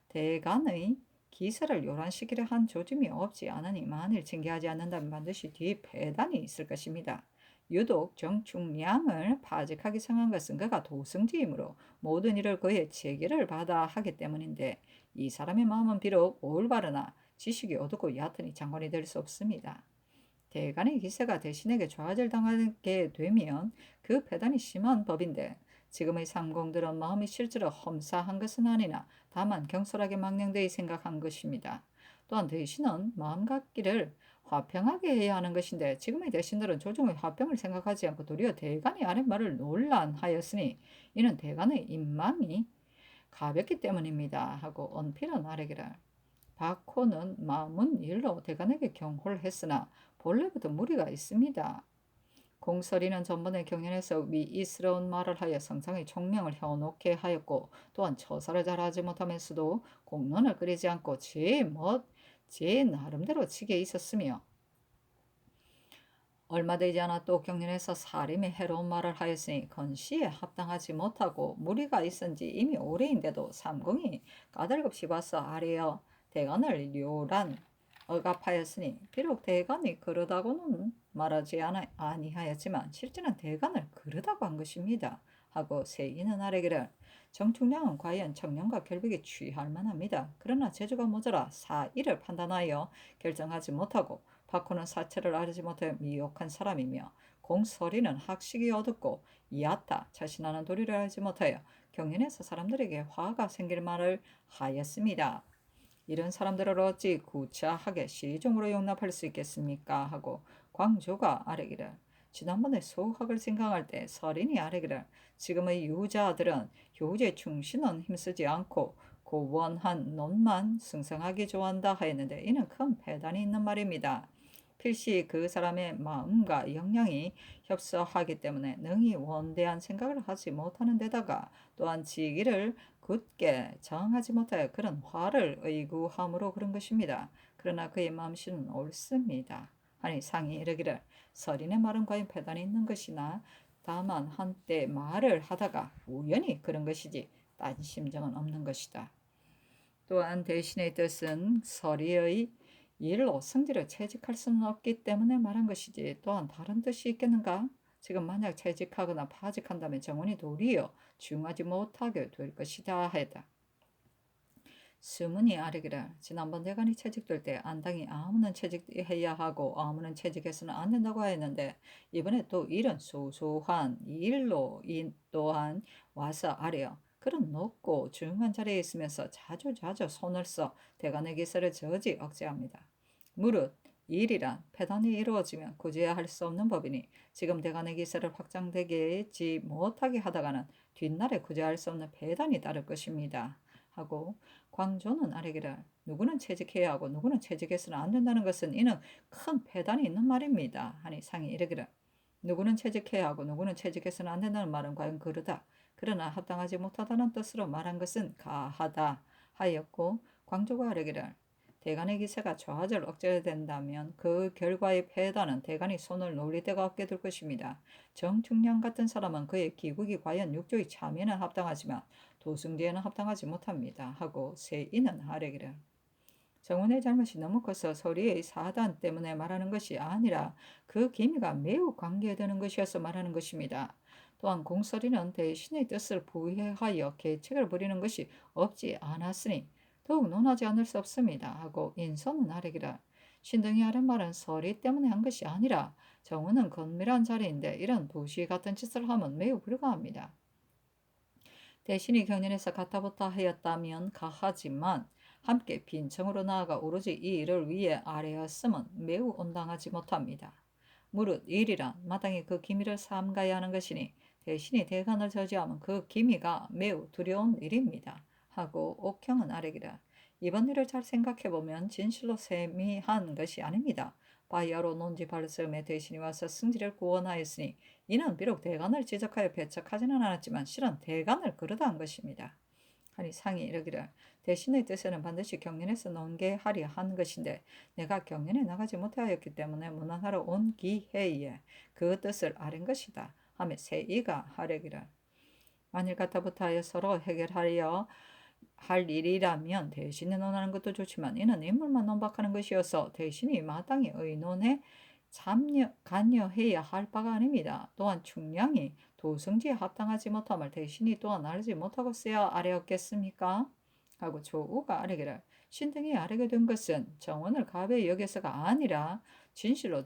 대간의 기세를 요란시키려 한 조짐이 없지 않으니 만일 징계하지 않는다면 반드시 뒤 배단이 있을 것입니다. 유독 정충량을 파직하기 성한 것은 그가 도승지이므로 모든 일을 그의 제기를 받아 하기 때문인데 이 사람의 마음은 비록 올바르나 지식이 어둡고 얕으니 장관이 될 수 없습니다. 대간의 기세가 대신에게 좌절 당하게 되면 그 배단이 심한 법인데 지금의 상공들은 마음이 실제로 험사한 것은 아니나 다만 경솔하게 망령되이 생각한 것입니다. 또한 대신은 마음 갖기를 화평하게 해야 하는 것인데 지금의 대신들은 조정의 화평을 생각하지 않고 도리어 대간의 아랫말을 논란하였으니 이는 대간의 인망이 가볍기 때문입니다. 하고 언필은 아뢰기를 박호는 마음은 일로 대간에게 경호를 했으나 본래부터 무리가 있습니다. 공설이는 전번에 경연에서 위이스러운 말을 하여 성상의 총명을 혀놓게 하였고 또한 처사를 잘하지 못하면서도 공론을 끓이지 않고 제 나름대로 치게 있었으며 얼마 되지 않아 또 경연에서 사림의 해로운 말을 하였으니 건시에 합당하지 못하고 무리가 있은지 이미 오래인데도 삼공이 까닭없이 봐서 아뢰어 대간을 료란 억압하였으니 비록 대간이 그러다고는 말하지 아니하였지만 실제는 대간을 그러다고 한 것입니다. 하고 세이는 아뢰기를 정충량은 과연 청년과 결백에 취할 만합니다. 그러나 재주가 모자라 사의를 판단하여 결정하지 못하고 박호는 사체를 알지 못해 미혹한 사람이며 공설이는 학식이 어둡고 얕다 자신하는 도리를 알지 못하여 경연에서 사람들에게 화가 생길 말을 하였습니다. 이런 사람들을 어찌 구차하게 시종으로 용납할 수 있겠습니까? 하고 광조가 아뢰기를 지난번에 소학을 생각할 때 서린이 아뢰기를 지금의 유자들은 교우제 충신은 힘쓰지 않고 고원한 논만 승성하기 좋아한다 하였는데 이는 큰 배단이 있는 말입니다. 필시 그 사람의 마음과 역량이 협소하기 때문에 능히 원대한 생각을 하지 못하는 데다가 또한 지기를 굳게 정하지 못하여 그런 화를 의구함으로 그런 것입니다. 그러나 그의 마음씨는 옳습니다. 아니 상이 이르기를 서린의 말은 과연 패단이 있는 것이나 다만 한때 말을 하다가 우연히 그런 것이지 딴 심정은 없는 것이다. 또한 대신의 뜻은 서리의 일로 승지를 채직할 수는 없기 때문에 말한 것이지 또한 다른 뜻이 있겠는가? 지금 만약 채직하거나 파직한다면 정원이 도리어 중하지 못하게 될 것이다 하였다. 수문이 아래기를 지난번 대관이 채직될 때 안당이 아무는 채직해야 하고 아무는 채직해서는 안 된다고 하였는데 이번에 또 이런 소소한 일로 이 또한 와서 아래요. 그런 높고 중요한 자리에 있으면서 자주자주 손을 써 대관의 기세를 저지 억제합니다. 무릇 일이란 패단이 이루어지면 구제해야 할 수 없는 법이니 지금 대관의 기세를 확장되지 못하게 하다가는 뒷날에 구제할 수 없는 배단이 따를 것입니다. 하고 광조는 아래기를 누구는 채직해야 하고 누구는 채직해서는 안 된다는 것은 이는 큰 폐단이 있는 말입니다. 하니 상이 이르기를 누구는 채직해야 하고 누구는 채직해서는 안 된다는 말은 과연 그르다. 그러나 합당하지 못하다는 뜻으로 말한 것은 가하다 하였고 광조가 아래기를 대간의 기세가 좌절 억제된다면 그 결과의 패단은 대간이 손을 놀릴 데가 없게 될 것입니다. 정충량 같은 사람은 그의 기국이 과연 육조의 참여는 합당하지만 도승지에는 합당하지 못합니다. 하고 세인은 아래기를 정원의 잘못이 너무 커서 서리의 사단 때문에 말하는 것이 아니라 그 기미가 매우 관계되는 것이어서 말하는 것입니다. 또한 공서리는 대신의 뜻을 부회하여 계책을 부리는 것이 없지 않았으니 더욱 논하지 않을 수 없습니다. 하고 인선은 아래기라 신등이 하는 말은 서리 때문에 한 것이 아니라 정원은 건밀한 자리인데 이런 도시 같은 짓을 하면 매우 불가합니다. 대신이 경연에서 가타부타 하였다면 가하지만 함께 빈청으로 나아가 오로지 이 일을 위해 아뢰었음은 매우 온당하지 못합니다. 무릇 일이란 마땅히 그 기미를 삼가야 하는 것이니 대신이 대간을 저지하면 그 기미가 매우 두려운 일입니다. 하고 옥형은 아래기라 이번 일을 잘 생각해보면 진실로 세미한 것이 아닙니다. 바야로 논지 발음에 대신이 와서 승지를 구원하였으니 이는 비록 대간을 지적하여 배척하지는 않았지만 실은 대간을 그르다한 것입니다. 하니 상이 이르기를 대신의 뜻에는 반드시 경연에서 논계하려 한 것인데 내가 경연에 나가지 못하였기 때문에 문안하러 온 기회에 그 뜻을 아는 것이다. 하며 세이가 하려기를 만일 가타부터 하여 서로 해결하려 할 일이라면 대신에 논하는 것도 좋지만 이는 인물만 논박하는 것이어서 대신이 마땅히 의논에 관여해야 할 바가 아닙니다. 또한 충량이 도성지에 합당하지 못함을 대신이 또한 알지 못하고 써야 아뢰었겠습니까? 하고 조우가 아뢰기를 신등이 아뢰게 된 것은 정원을 가벼이 여겨서가 아니라 진실로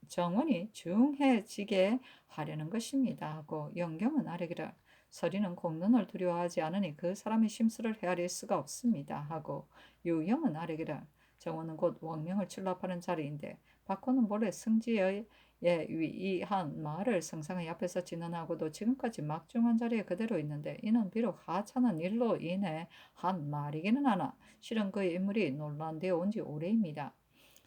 정원이 중해지게 하려는 것입니다. 하고 영경은 아뢰기를 서리는 공론을 두려워하지 않으니 그 사람의 심수를 헤아릴 수가 없습니다. 하고 유영은 아뢰기를 정원은 곧 왕명을 출납하는 자리인데 박호는 본래 승지의 위한 말을 성상의 앞에서 진언하고도 지금까지 막중한 자리에 그대로 있는데 이는 비록 하찮은 일로 인해 한 말이기는 하나 실은 그의 인물이 논란되어 온 지 오래입니다.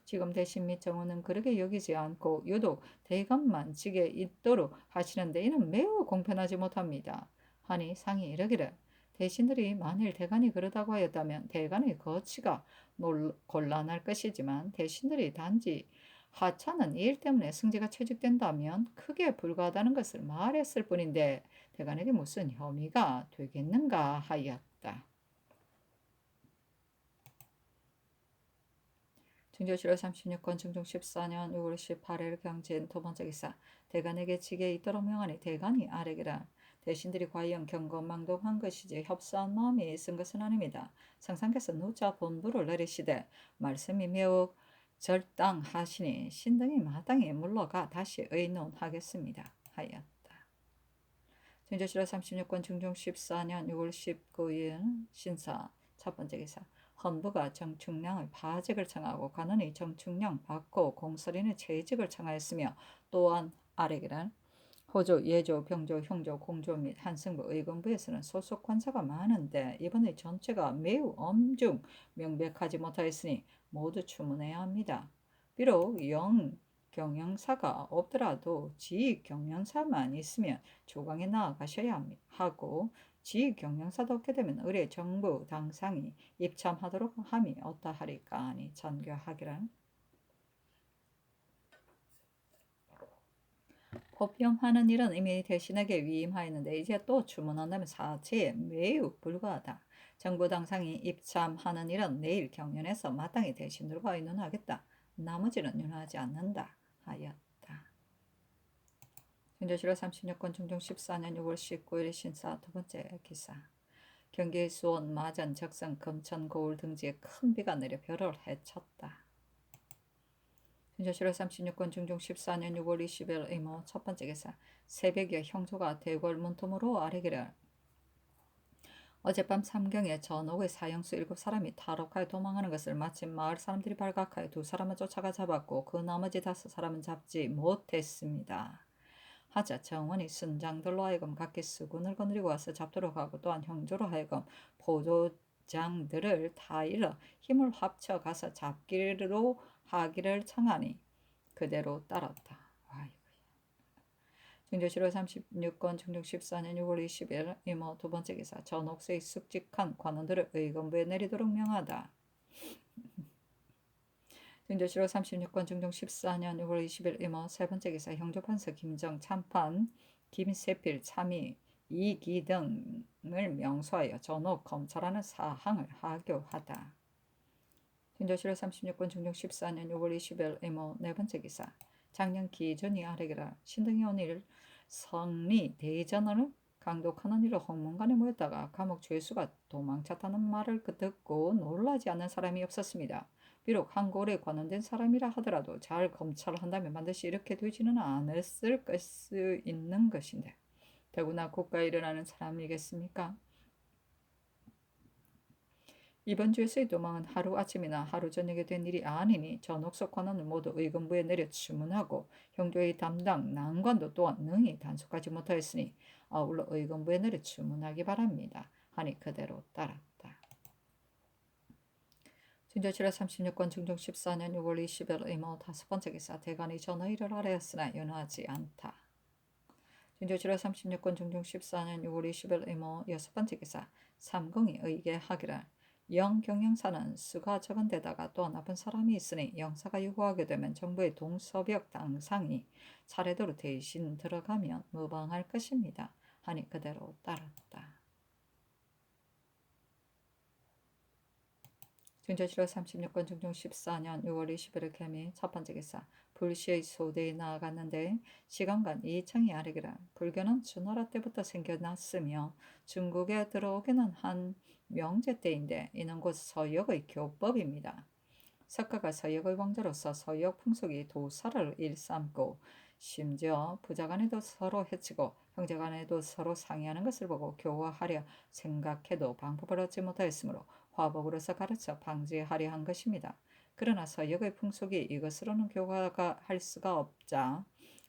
지금 대신 및 정원은 그렇게 여기지 않고 유독 대감만 직에 있도록 하시는데 이는 매우 공편하지 못합니다. 하니 상이 이르기를 대신들이 만일 대간이 그러다고 하였다면 대간의 거치가 곤란할 것이지만 대신들이 단지 하찮은 일 때문에 승지가 채직된다면 크게 불과하다는 것을 말했을 뿐인데 대간에게 무슨 혐의가 되겠는가 하였다. 증조실록 36권 증종 14년 6월 18일 경진 두 번째 기사 대간에게 직에 있도록 명하니 대간이 아뢰기라 대신들이 과연 경건망동한 것이지 협소한 마음이 있은 것은 아닙니다. 성상께서 누차 본부를 내리시되 말씀이 매우 절당하시니 신등이 마땅히 물러가 다시 의논하겠습니다. 하였다. 증조실록 36권 증종 14년 6월 19일 신사 첫 번째 기사 헌부가 정충량의 파직을 청하고 관원이 정충량 받고 공설인의 채직을 청하였으며 또한 아래기란 호조, 예조, 병조, 형조, 공조 및 한승부, 의건부에서는 소속 관사가 많은데 이번에 전체가 매우 엄중 명백하지 못하였으니 모두 추문해야 합니다. 비록 경영사가 없더라도 지휘 경영사만 있으면 조강에 나아가셔야 하고 지휘 경영사도 없게 되면 의뢰 정부 당상이 입참하도록 함이 어떠하리까 하니 전교하기란 법령하는 일은 이미 대신에게 위임하였는데 이제 또 주문한다면 사체에 매우 불과하다. 정부 당상이 입참하는 일은 내일 경연에서 마땅히 대신들과 의논하겠다. 나머지는 윤하지 않는다 하였다. 증조실록 36권 중종 14년 6월 19일 신사 두 번째 기사 경기 수원, 마전, 적성, 금천, 고울 등지에 큰 비가 내려 벼를 헤쳤다. 준조실호 36건 중종 14년 6월 20일 의모 첫 번째 기사. 새벽에 형조가 대궐 문틈으로 아래기를 어젯밤 삼경에 전옥의 사형수 7사람이 탈옥하여 도망하는 것을 마침 마을 사람들이 발각하여 2사람을 쫓아가 잡았고 그 나머지 5사람은 잡지 못했습니다. 하자 정원이 순장들로 하여금 각기 수군을 거느리고 와서 잡도록 하고 또한 형조로 하여금 보조장들을 다 일러 힘을 합쳐 가서 잡기로 하기를 청하니 그대로 따랐다. 중조실호 36건 중종 14년 6월 20일 이모 두 번째 기사. 전옥세의 숙직한 관원들을 의금부에 내리도록 명하다. 중조실호 36건 중종 14년 6월 20일 이모 세 번째 기사. 형조판서 김정, 참판 김세필, 참의 이기 등을 명수하여 전옥 검찰하는 사항을 하교하다. 중조실호 36건 중종 14년 6월 20일 이모 네 번째 기사. 작년 기준이 아래기라 신등이 오늘 성리 대전을 강독하는 일로 홍문관에 모였다가 감옥 죄수가 도망쳤다는 말을 듣고 놀라지 않는 사람이 없었습니다. 비록 한골에 관원된 사람이라 하더라도 잘 검찰한다면 반드시 이렇게 되지는 않았을 수 있는 것인데 더구나 국가에 일어나는 사람이겠습니까? 이번 주에서의 도망은 하루아침이나 하루 저녁에 된 일이 아니니 전옥석 관원은 모두 의금부에 내려 주문하고 형조의 담당 난관도 또한 능히 단속하지 못하였으니 아울러 의금부에 내려 주문하기 바랍니다. 하니 그대로 따랐다. 준조실화 36건 중종 14년 6월 20일 의모 다섯 번째 기사. 대간이 전의를 아뢰었으나 연하지 않다. 준조실화 36건 중종 14년 6월 20일 의모 여섯 번째 기사. 삼공이 의계하기를 영경영사는 수가 적은 데다가 또 나쁜 사람이 있으니 영사가 요구하게 되면 정부의 동서벽 당상이 차례대로 대신 들어가면 무방할 것입니다. 하니 그대로 따랐다. 준조실호 36건 중종 14년 6월 20일 개미 첫 번째 기사. 불시의 소대에 나아갔는데 시간간 이청이 아래기라 불교는 주나라 때부터 생겨났으며 중국에 들어오기는 한 명제 때인데 이는 곧 서역의 교법입니다. 석가가 서역의 왕자로서 서역 풍속이 도사를 일삼고 심지어 부자간에도 서로 해치고 형제간에도 서로 상의하는 것을 보고 교화하려 생각해도 방법을 얻지 못하였으므로 화법으로서 가르쳐 방지하려 한 것입니다. 그러나 서역의 풍속이 이것으로는 교화가 할 수가 없자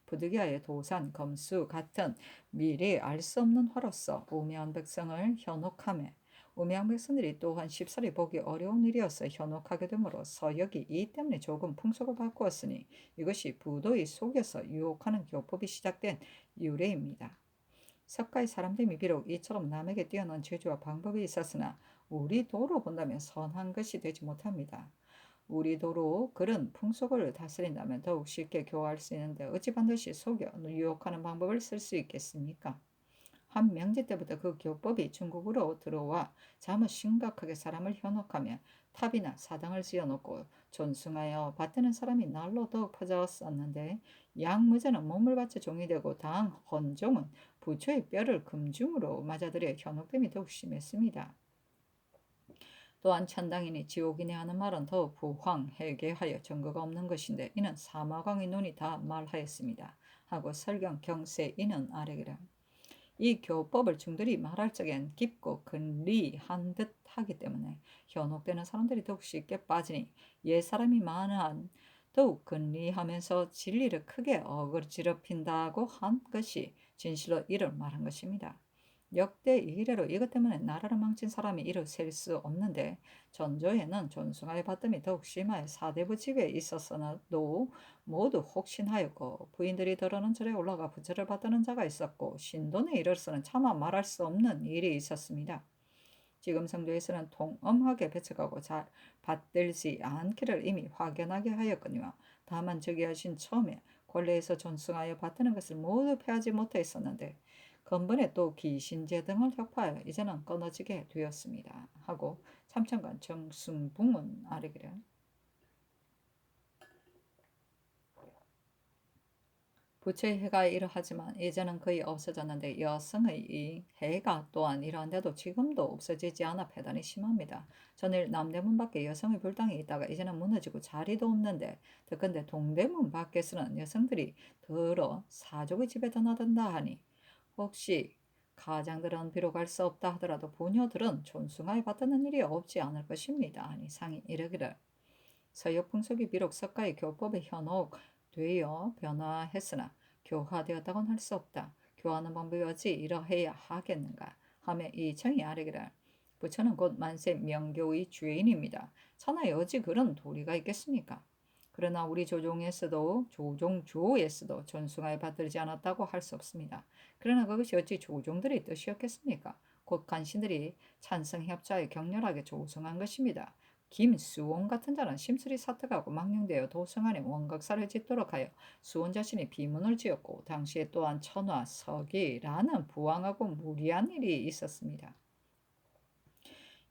부득이하여 도산, 검수 같은 미리 알 수 없는 화로서 우매한 백성을 현혹하며 우매한 백성들이 또한 쉽사리 보기 어려운 일이어서 현혹하게 되므로 서역이 이 때문에 조금 풍속을 바꾸었으니 이것이 부도에 속여서 유혹하는 교법이 시작된 유래입니다. 석가의 사람됨이 비록 이처럼 남에게 뛰어난 재주와 방법이 있었으나 우리 도로 본다면 선한 것이 되지 못합니다. 우리 도로 그런 풍속을 다스린다면 더욱 쉽게 교화할 수 있는데 어찌 반드시 속여 유혹하는 방법을 쓸 수 있겠습니까? 한 명제 때부터 그 교법이 중국으로 들어와 자칫 심각하게 사람을 현혹하며 탑이나 사당을 지어놓고 존숭하여 받드는 사람이 날로 더욱 퍼졌었는데 양무자는 몸을 바쳐 종이 되고 당 헌종은 부처의 뼈를 금중으로 맞아들여 현혹됨이 더욱 심했습니다. 또한 천당이니 지옥이니 하는 말은 더욱 부황해계하여 증거가 없는 것인데 이는 사마광의 눈이 다 말하였습니다. 하고 설경 경세 이는 아래기라. 이 교법을 중들이 말할 적엔 깊고 근리한 듯 하기 때문에 현혹되는 사람들이 더욱 쉽게 빠지니 옛사람이 많은 더욱 근리하면서 진리를 크게 어지럽힌다고 한 것이 진실로 이를 말한 것입니다. 역대 이래로 이것 때문에 나라를 망친 사람이 이를 셀 수 없는데 전조에는 존숭하여 받음이 더욱 심하여 사대부 집에 있었으나도 모두 혹신하였고 부인들이 더러는 절에 올라가 부처를 받드는 자가 있었고 신돈에 이르러서는 차마 말할 수 없는 일이 있었습니다. 지금 성도에서는 통엄하게 배척하고 잘 받들지 않기를 이미 확연하게 하였거니와 다만 저기 하신 처음에 권례에서 존숭하여 받드는 것을 모두 폐하지 못하였었는데 근본에 또 기신제 등을 혁파하여 이제는 끊어지게 되었습니다. 하고 참천관 정승붕은 아래기를 부처의 해가 이러하지만 예전은 거의 없어졌는데 여성의 이 해가 또한 이러한데도 지금도 없어지지 않아 폐단이 심합니다. 전일 남대문 밖에 여성의 불당이 있다가 이제는 무너지고 자리도 없는데 더군데 동대문 밖에서는 여성들이 더러 사족의 집에 드나든다 하니 혹시 가장들은 비록 알 수 없다 하더라도 부녀들은 존숭아에 받드는 일이 없지 않을 것입니다 하니 상이 이르기를 서역 풍속이 비록 석가의 교법에 현혹되어 변화했으나 교화되었다고는 할 수 없다. 교화하는 방법이 어찌 이러해야 하겠는가 하며 이 청이 아뢰기를 부처는 곧 만세 명교의 주인입니다. 천하에 어찌 그런 도리가 있겠습니까? 그러나 우리 조종조에서도 존숭아에 받들지 않았다고 할 수 없습니다. 그러나 그것이 어찌 조종들의 뜻이었겠습니까? 곧 간신들이 찬성협자에 격렬하게 조성한 것입니다. 김수원 같은 자는 심술이 사특하고 망령되어 도성 안에 원각사를 짓도록 하여 수원 자신이 비문을 지었고 당시에 또한 천화, 서기라는 부왕하고 무리한 일이 있었습니다.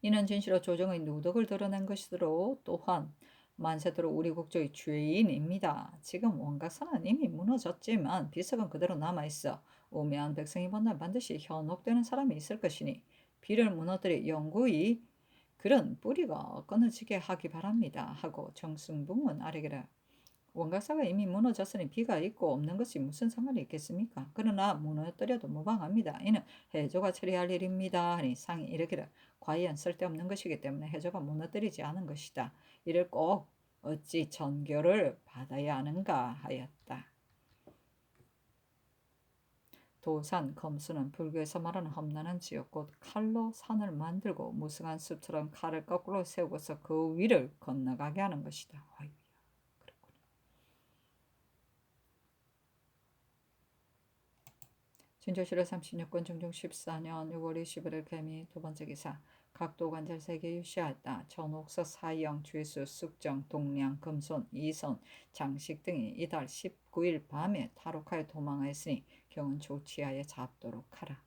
이는 진실로 조정의 누덕을 드러낸 것이므로 또한 만세토록 우리 국조의 죄인입니다. 지금 원각사는 이미 무너졌지만 비석은 그대로 남아있어 우매한 백성이 본 날 반드시 현혹되는 사람이 있을 것이니 비를 무너뜨려 영구히 그런 뿌리가 끊어지게 하기 바랍니다. 하고 정승붕은 아뢰기를 원각사가 이미 무너졌으니 비가 있고 없는 것이 무슨 상관이 있겠습니까? 그러나 무너뜨려도 무방합니다. 이는 해조가 처리할 일입니다. 하니 상이 이르기를 과연 쓸데없는 것이기 때문에 해조가 무너뜨리지 않은 것이다. 이를 꼭 어찌 전교를 받아야 하는가 하였다. 도산, 검수는 불교에서 말하는 험난한 지역 곧 칼로 산을 만들고 무성한 숲처럼 칼을 거꾸로 세우고서 그 위를 건너가게 하는 것이다. 아이고야, 그렇구나. 진조실호 36권 중종 14년 6월 21일 개미 두 번째 기사 각도관절 세계 유시하였다. 전옥서 사형 죄수 숙정 동량 금손 이손 장식 등이 이달 19일 밤에 탈옥하여 도망하였으니 경은 조치하여 잡도록 하라.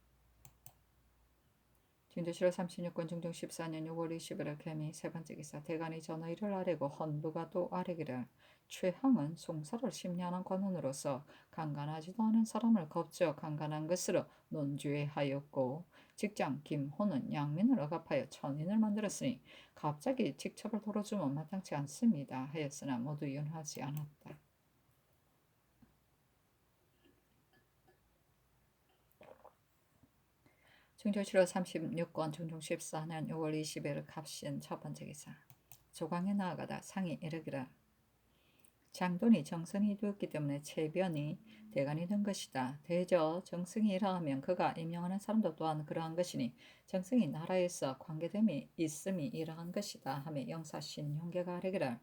진도실호 36권 중종 14년 6월 21일 개미 세 번째 기사 대간이 전의를 아뢰고 헌부가 또 아뢰기를 최항은 송사를 심리하는 관원으로서 강간하지도 않은 사람을 겁저 강간한 것으로 논죄하였고 직장 김호는 양민을 억압하여 천인을 만들었으니 갑자기 직첩을 돌어주면 마땅치 않습니다 하였으나 모두 윤하지 않았다. 중조실호 36권 중종 14년 6월 20일 갑신 첫 번째 기사 조광에 나아가다 상이 이르기를 장돈이 정성이 되었기 때문에 체변이 대간이 된 것이다. 대저 정성이 이러하면 그가 임명하는 사람도 또한 그러한 것이니 정성이 나라에서 관계됨이 있음이 이러한 것이다 하며 영사신용계가 아뢰기를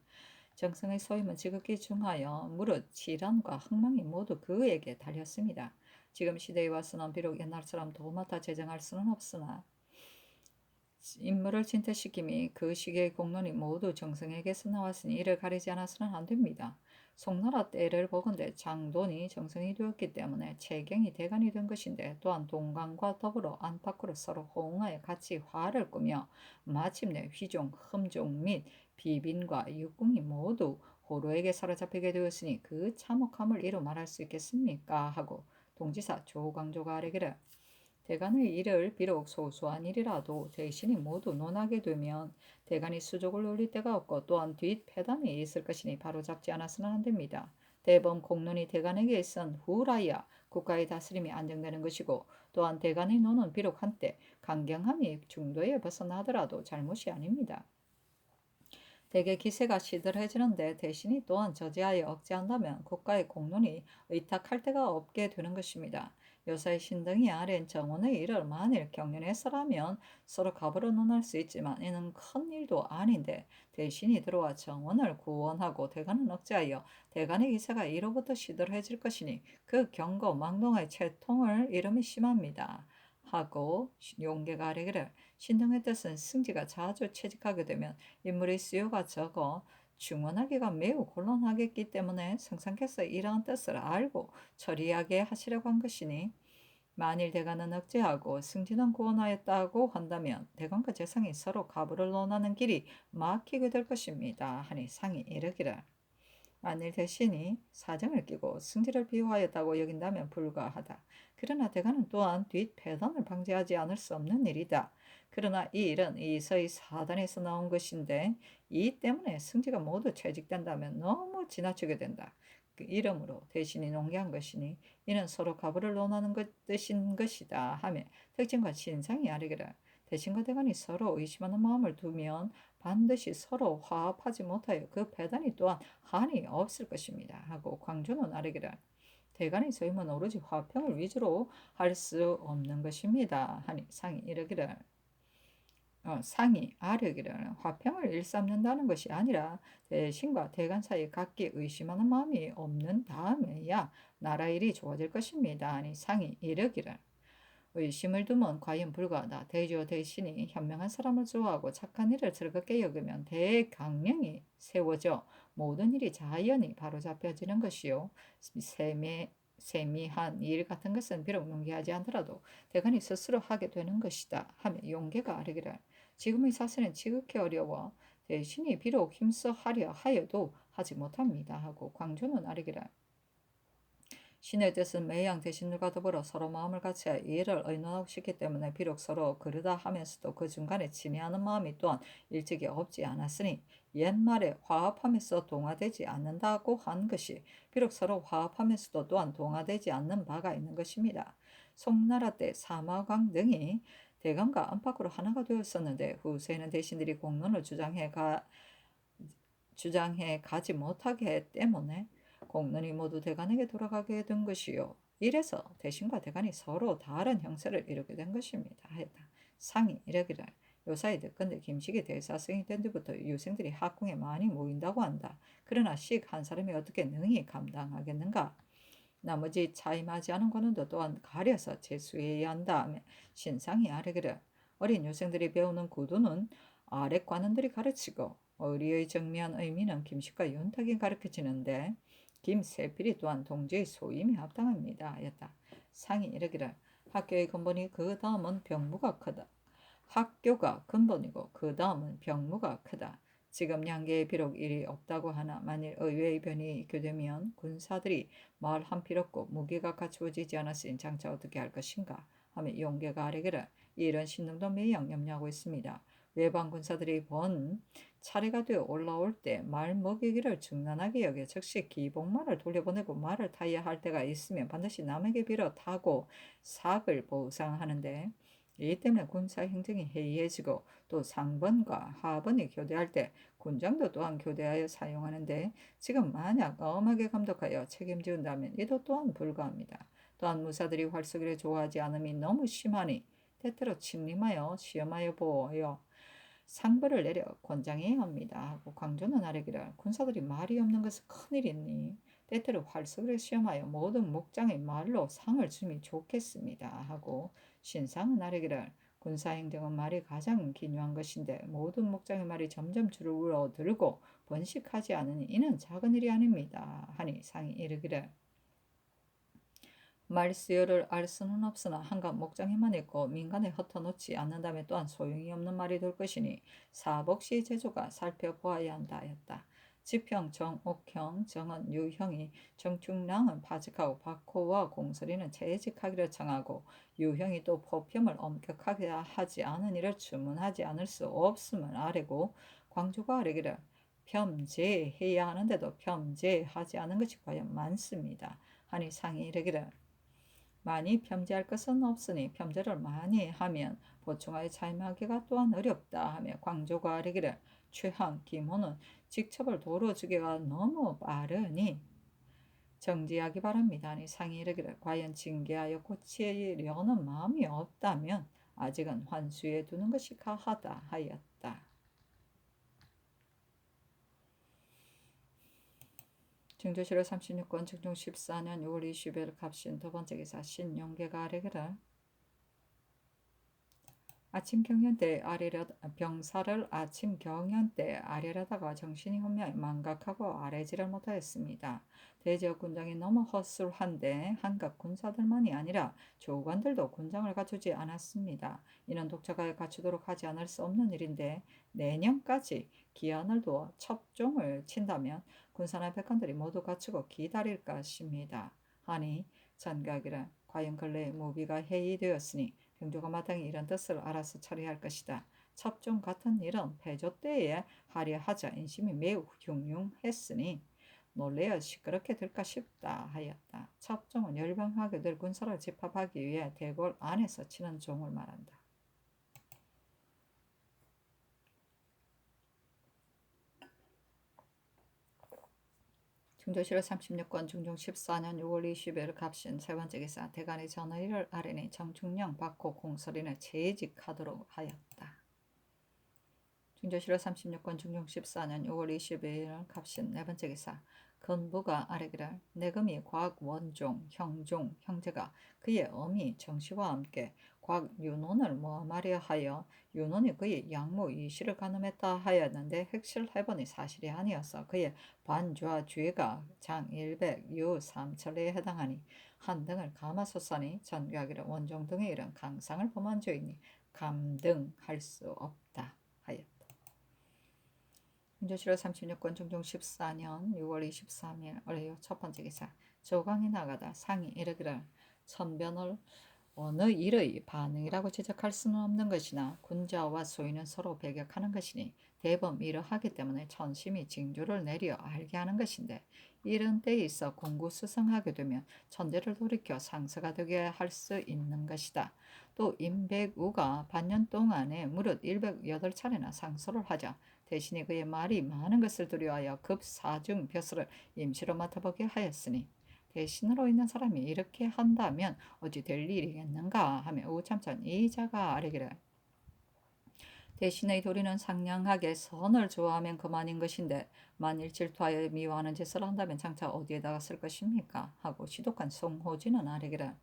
정성의 소임은 지극히 중하여 무릇 질환과 흥망이 모두 그에게 달렸습니다. 지금 시대에 와서는 비록 옛날처럼 도맡아 제정할 수는 없으나 인물을 진퇴시킴이 그 시기의 공론이 모두 정성에게서 나왔으니 이를 가리지 않아서는 안 됩니다. 송나라 때를 보건대 장돈이 정성이 되었기 때문에 채경이 대간이 된 것인데 또한 동강과 더불어 안팎으로 서로 호응하여 같이 화를 꾸며 마침내 휘종, 흠종 및 비빈과 육궁이 모두 호로에게 사로잡히게 되었으니 그 참혹함을 이루 말할 수 있겠습니까? 하고 동지사 조광조가 아뢰기를 대간의 일을 비록 소소한 일이라도 대신이 모두 논하게 되면 대간이 수족을 올릴 데가 없고 또한 뒷패단이 있을 것이니 바로잡지 않아서는 안 됩니다. 대범 공론이 대간에게 있은 후라야 국가의 다스림이 안정되는 것이고 또한 대간의 논은 비록 한때 강경함이 중도에 벗어나더라도 잘못이 아닙니다. 대개 기세가 시들해지는데 대신이 또한 저지하여 억제한다면 국가의 공론이 의탁할 데가 없게 되는 것입니다. 요사의 신등이 아랜 정원의 일을 만일 경륜해서라면 서로 갑으로 논할 수 있지만 이는 큰 일도 아닌데 대신이 들어와 정원을 구원하고 대간은 억제하여 대간의 기세가 이로부터 시들해질 것이니 그 경고 망동의 채통을 이름이 심합니다. 하고 용계가 아뢰기를 신등의 뜻은 승지가 자주 채직하게 되면 인물의 수요가 적어 중원하기가 매우 곤란하겠기 때문에 성상께서 이러한 뜻을 알고 처리하게 하시려고 한 것이니 만일 대간은 억제하고 승진은 구원하였다고 한다면 대간과 재상이 서로 가부를 논하는 길이 막히게 될 것입니다. 하니 상이 이르기를 만일 대신이 사정을 끼고 승질을 비호하였다고 여긴다면 불가하다. 그러나 대가는 또한 뒷패단을 방지하지 않을 수 없는 일이다. 그러나 이 일은 이서의 사단에서 나온 것인데 이 때문에 승지가 모두 채직된다면 너무 지나치게 된다. 그 이름으로 대신이 농계한 것이니 이는 서로 가부를 논하는 뜻인 것이다 하며 특징과 신상이 아르기를 대신과 대간이 서로 의심하는 마음을 두면 반드시 서로 화합하지 못하여 그 배단이 또한 한이 없을 것입니다 하고 광조는 아르기를 대간의 소임은 오로지 화평을 위주로 할 수 없는 것입니다 하니 상이 아르기를 화평을 일삼는다는 것이 아니라 대신과 대간 사이 각기 의심하는 마음이 없는 다음에야 나라 일이 좋아질 것입니다 하니 상이 이르기를 의심을 두면 과연 불가하다. 대조 대신이 현명한 사람을 좋아하고 착한 일을 즐겁게 여기면 대강령이 세워져 모든 일이 자연히 바로잡혀지는 것이요. 세미한 일 같은 것은 비록 용기하지 않더라도 대간이 스스로 하게 되는 것이다. 하며 용계가 아르기를 지금의 사세는 지극히 어려워 대신이 비록 힘써 하려 하여도 하지 못합니다. 하고 광조는 아르기를 신의 뜻은 매양 대신들과 더불어 서로 마음을 같이하여 이해를 의논하고 싶기 때문에 비록 서로 그러다 하면서도 그 중간에 친애하는 마음이 또한 일찍이 없지 않았으니 옛말에 화합하면서 동화되지 않는다고 한 것이 비록 서로 화합하면서도 또한 동화되지 않는 바가 있는 것입니다. 송나라 때 사마광 등이 대간과 안팎으로 하나가 되었었는데 후세에는 대신들이 공론을 주장해 가지 못하게 때문에 공론이 모두 대간에게 돌아가게 된 것이요. 이래서 대신과 대간이 서로 다른 형세를 이루게 된 것입니다. 하였다. 상이 이르기를 요사이 듣건대 김식이 대사성이 된 뒤부터 유생들이 학궁에 많이 모인다고 한다. 그러나 식 한 사람이 어떻게 능히 감당하겠는가? 나머지 차임하지 않은 관원도 또한 가려서 제수해야 한다 하며 신상이 아르기를 어린 유생들이 배우는 구두는 아랫 관원들이 가르치고 의리의 정미한 의미는 김식과 윤탁이 가르쳐지는데 김세필이 또한 동지의 소임에 합당합니다 하였다. 상이 이르기를 학교의 근본이 그 다음은 병무가 크다. 학교가 근본이고 그 다음은 병무가 크다. 지금 양계에 비록 일이 없다고 하나 만일 의외의 변이 있게 되면 군사들이 말 한 필 없고 무기가 갖추어지지 않았으니 장차 어떻게 할 것인가 하며 용계가 아뢰기를 이런 신능도 매양 염려하고 있습니다. 외방 군사들이 본 차례가 되어 올라올 때 말 먹이기를 중난하게 여겨 즉시 기복말을 돌려보내고 말을 타야 할 때가 있으면 반드시 남에게 빌어 타고 삭을 보상하는데 이 때문에 군사 행정이 해이해지고 또 상번과 하번이 교대할 때 군장도 또한 교대하여 사용하는데 지금 만약 엄하게 감독하여 책임지운다면 이도 또한 불가합니다. 또한 무사들이 활쏘기를 좋아하지 않음이 너무 심하니 때때로 침림하여 시험하여 보여 상벌을 내려 권장해야 합니다. 하고 광조는 아뢰기를 군사들이 말이 없는 것은 큰일이니 때때로 활쏘기를 시험하여 모든 목장의 말로 상을 주면 좋겠습니다. 하고 신상은 아뢰기를 군사행정은 말이 가장 기묘한 것인데 모든 목장의 말이 점점 줄어들고 번식하지 않으니 이는 작은 일이 아닙니다. 하니 상이 이르기를 말수요를 알 수는 없으나 한간 목장에만 있고 민간에 흩어놓지 않는다면 또한 소용이 없는 말이 될 것이니 사복시 제조가 살펴보아야 한다 하였다. 지평, 정옥형, 정은, 유형이 정충랑은 파직하고 박호와 공설이는 채직하기를 청하고 유형이 또 포평을 엄격하게 하지 않은 이를 주문하지 않을 수 없음을 아뢰고 광조가 아뢰기를 평제해야 하는데도 평제하지 않은 것이 과연 많습니다. 하니 상이 이르기를 많이 평제할 것은 없으니 평제를 많이 하면 보충하여 차임하기가 또한 어렵다 하며 광조가 아뢰기를 최항, 김호는 직첩을 도로 주기가 너무 빠르니 정지하기 바랍니다. 하니 상이 이르기를 과연 징계하여 고치려는 마음이 없다면 아직은 환수해 두는 것이 가하다 하였다. 증조실록 36권 증종 14년 6월 20일 갑신 두 번째 기사 신용계가 아뢰기를 아침 경연 때 병사를 아침 경연 때 아래려다가 정신이 혼미해 망각하고 아래지를 못하였습니다. 대지역 군장이 너무 허술한데 한각 군사들만이 아니라 조관들도 군장을 갖추지 않았습니다. 이는 독자가 갖추도록 하지 않을 수 없는 일인데 내년까지 기한을 두어 첩종을 친다면 군사나 백관들이 모두 갖추고 기다릴 것입니다. 하니 전각이라 과연 근래에 무비가 해이되었으니 병조가 마땅히 이런 뜻을 알아서 처리할 것이다. 첩종 같은 일은 패조 때에 하려 하자 인심이 매우 흉흉했으니 놀래어 시끄럽게 될까 싶다 하였다. 첩종은 열병하게 될 군사를 집합하기 위해 대궐 안에서 치는 종을 말한다. 중조실록 36권 중종 14년 6월 20일 갑신 세 번째 기사 대간의 전의를 아뢰니 정충령 받고 공설인을 재직하도록 하였다. 중조실록 36권 중종 14년 6월 22일 갑신 네 번째 기사 건부가 아뢰기를 내금이 곽원종 형종 형제가 그의 어미 정씨와 함께 곽윤원을 모함하려 하여 윤원이 그의 양모 이씨를 간음했다 하였는데 핵실해보니 사실이 아니어서 그의 반좌 죄가 장 100, 유 3천례에 해당하니 한 등을 감하소서니 전교하기를 원종 등의 일은 강상을 범한 죄이니 감등할 수 없다 하였다. 중조실록 36권 중종 14년 6월 23일 올해요 첫 번째 기사 조강이 나가다 상이 이르기를 천변을 어느 일의 반응이라고 지적할 수는 없는 것이나 군자와 소인은 서로 배격하는 것이니 대범 이러하기 때문에 천심이 징조를 내려 알게 하는 것인데 이런 때에 있어 공구수성하게 되면 천재를 돌이켜 상서가 되게 할 수 있는 것이다. 또 임백우가 반년 동안에 무릇 108차례나 상소를 하자 대신에 그의 말이 많은 것을 두려워하여 급사중 벼슬을 임시로 맡아보게 하였으니 대신으로 있는 사람이 이렇게 한다면 어찌 될 일이겠는가 하며 우참천 이자가 아뢰기를 대신의 도리는 상냥하게 선을 좋아하면 그만인 것인데 만일 질투하여 미워하는 짓을 한다면 장차 어디에다가 쓸 것입니까? 하고 시독한 송호진은 아뢰기를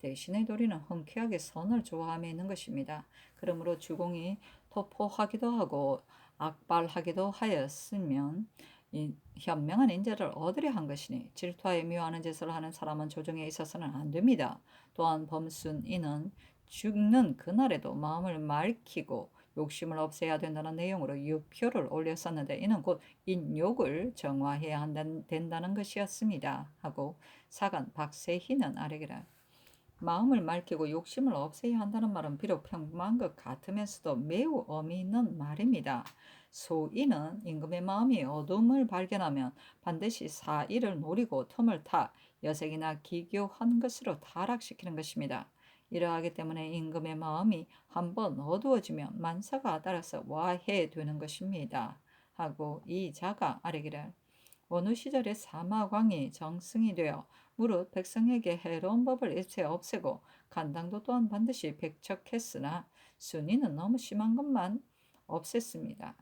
대신의 도리는 흔쾌하게 선을 좋아함에 있는 것입니다. 그러므로 주공이 토포하기도 하고 악발하기도 하였으면 현명한 인재를 얻으려 한 것이니 질투하여 미워하는 짓을 하는 사람은 조정에 있어서는 안 됩니다. 또한 범순이는 죽는 그날에도 마음을 맑히고 욕심을 없애야 된다는 내용으로 유표를 올렸었는데 이는 곧 인욕을 정화해야 된다는 것이었습니다. 하고 사관 박세희는 아뢰기를 마음을 맑히고 욕심을 없애야 한다는 말은 비록 평범한 것 같으면서도 매우 의미 있는 말입니다. 소인은 임금의 마음이 어둠을 발견하면 반드시 사의를 노리고 틈을 타 여색이나 기교한 것으로 타락시키는 것입니다. 이러하기 때문에 임금의 마음이 한번 어두워지면 만사가 따라서 와해되는 것입니다. 하고 이 자가 아뢰기를 어느 시절에 사마광이 정승이 되어 무릇 백성에게 해로운 법을 일체 없애고 간당도 또한 반드시 백척했으나 순위는 너무 심한 것만 없앴습니다.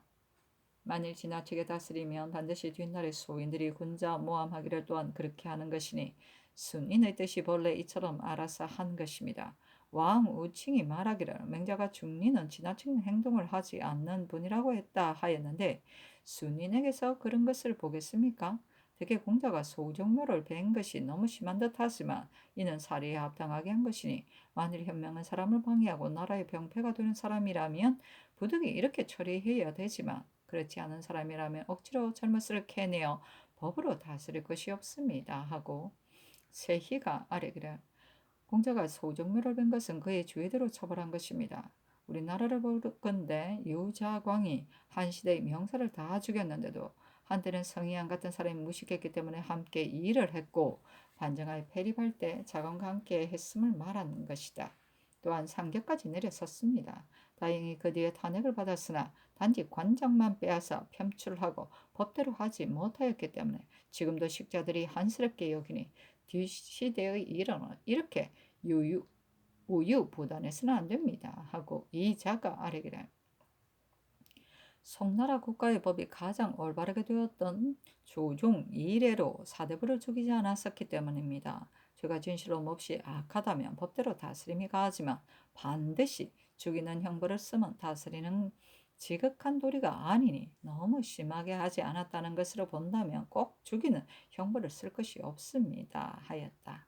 만일 지나치게 다스리면 반드시 뒷날에 소인들이 군자 모함하기를 또한 그렇게 하는 것이니 순인의 뜻이 본래 이처럼 알아서 한 것입니다. 왕 우칭이 말하기를 맹자가 중리는 지나치는 행동을 하지 않는 분이라고 했다 하였는데 순인에게서 그런 것을 보겠습니까? 대개 공자가 소정묘를 벤 것이 너무 심한 듯하지만 이는 사리에 합당하게 한 것이니 만일 현명한 사람을 방해하고 나라의 병폐가 되는 사람이라면 부득이 이렇게 처리해야 되지만 그렇지 않은 사람이라면 억지로 잘못을 캐내어 법으로 다스릴 것이 없습니다. 하고 세희가 아뢰기를 공자가 소정묘를 벤 것은 그의 주의대로 처벌한 것입니다. 우리나라를 보건대 유자광이 한 시대의 명사를 다 죽였는데도 한때는 성희안 같은 사람이 무식했기 때문에 함께 일을 했고 반정하에 패립할 때 자관과 함께 했음을 말하는 것이다. 또한 상격까지 내려섰습니다. 다행히 그 뒤에 탄핵을 받았으나 단지 관장만 빼앗아 편출하고 법대로 하지 못하였기 때문에 지금도 식자들이 한스럽게 여기니 뒷시대의 일은 이렇게 우유부단해서는 안 됩니다. 하고 이 자가 아뢰기를 송나라 국가의 법이 가장 올바르게 되었던 조종 이래로 사대부를 죽이지 않았었기 때문입니다. 죄가 진실로 몹시 악하다면 법대로 다스림이 가하지만 반드시 죽이는 형벌을 쓰면 다스리는 지극한 도리가 아니니 너무 심하게 하지 않았다는 것으로 본다면 꼭 죽이는 형벌을 쓸 것이 없습니다. 하였다.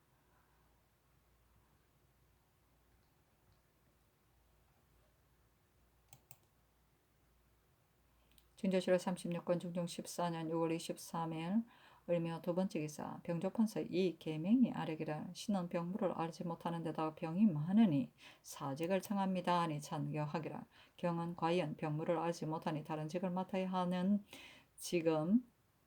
진조실록 36권 중종 14년 6월 23일 을며 두 번째 기사 병조판서 이 계명이 아래기라 신은 병부를 알지 못하는 데다가 병이 많으니 사직을 청합니다 하니 찬교하기라. 경은 과연 병부를 알지 못하니 다른 직을 맡아야 하는 지금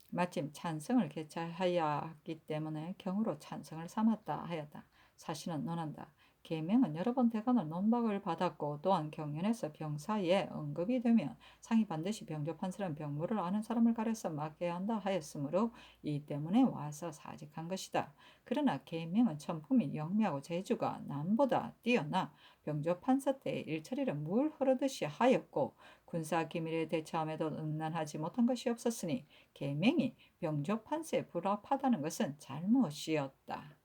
마침 찬성을 개최하였기 때문에 경으로 찬성을 삼았다 하였다. 사실은 논한다. 계명은 여러 번 대관을 논박을 받았고 또한 경연에서 병사에 언급이 되면 상이 반드시 병조판서는 병무를 아는 사람을 가려서 맡겨야 한다 하였으므로 이 때문에 와서 사직한 것이다. 그러나 계명은 천품이 영미하고 재주가 남보다 뛰어나 병조판서 때의 일처리를 물 흐르듯이 하였고 군사 기밀에 대처함에도 응난하지 못한 것이 없었으니 계명이 병조판서에 불합하다는 것은 잘못이었다.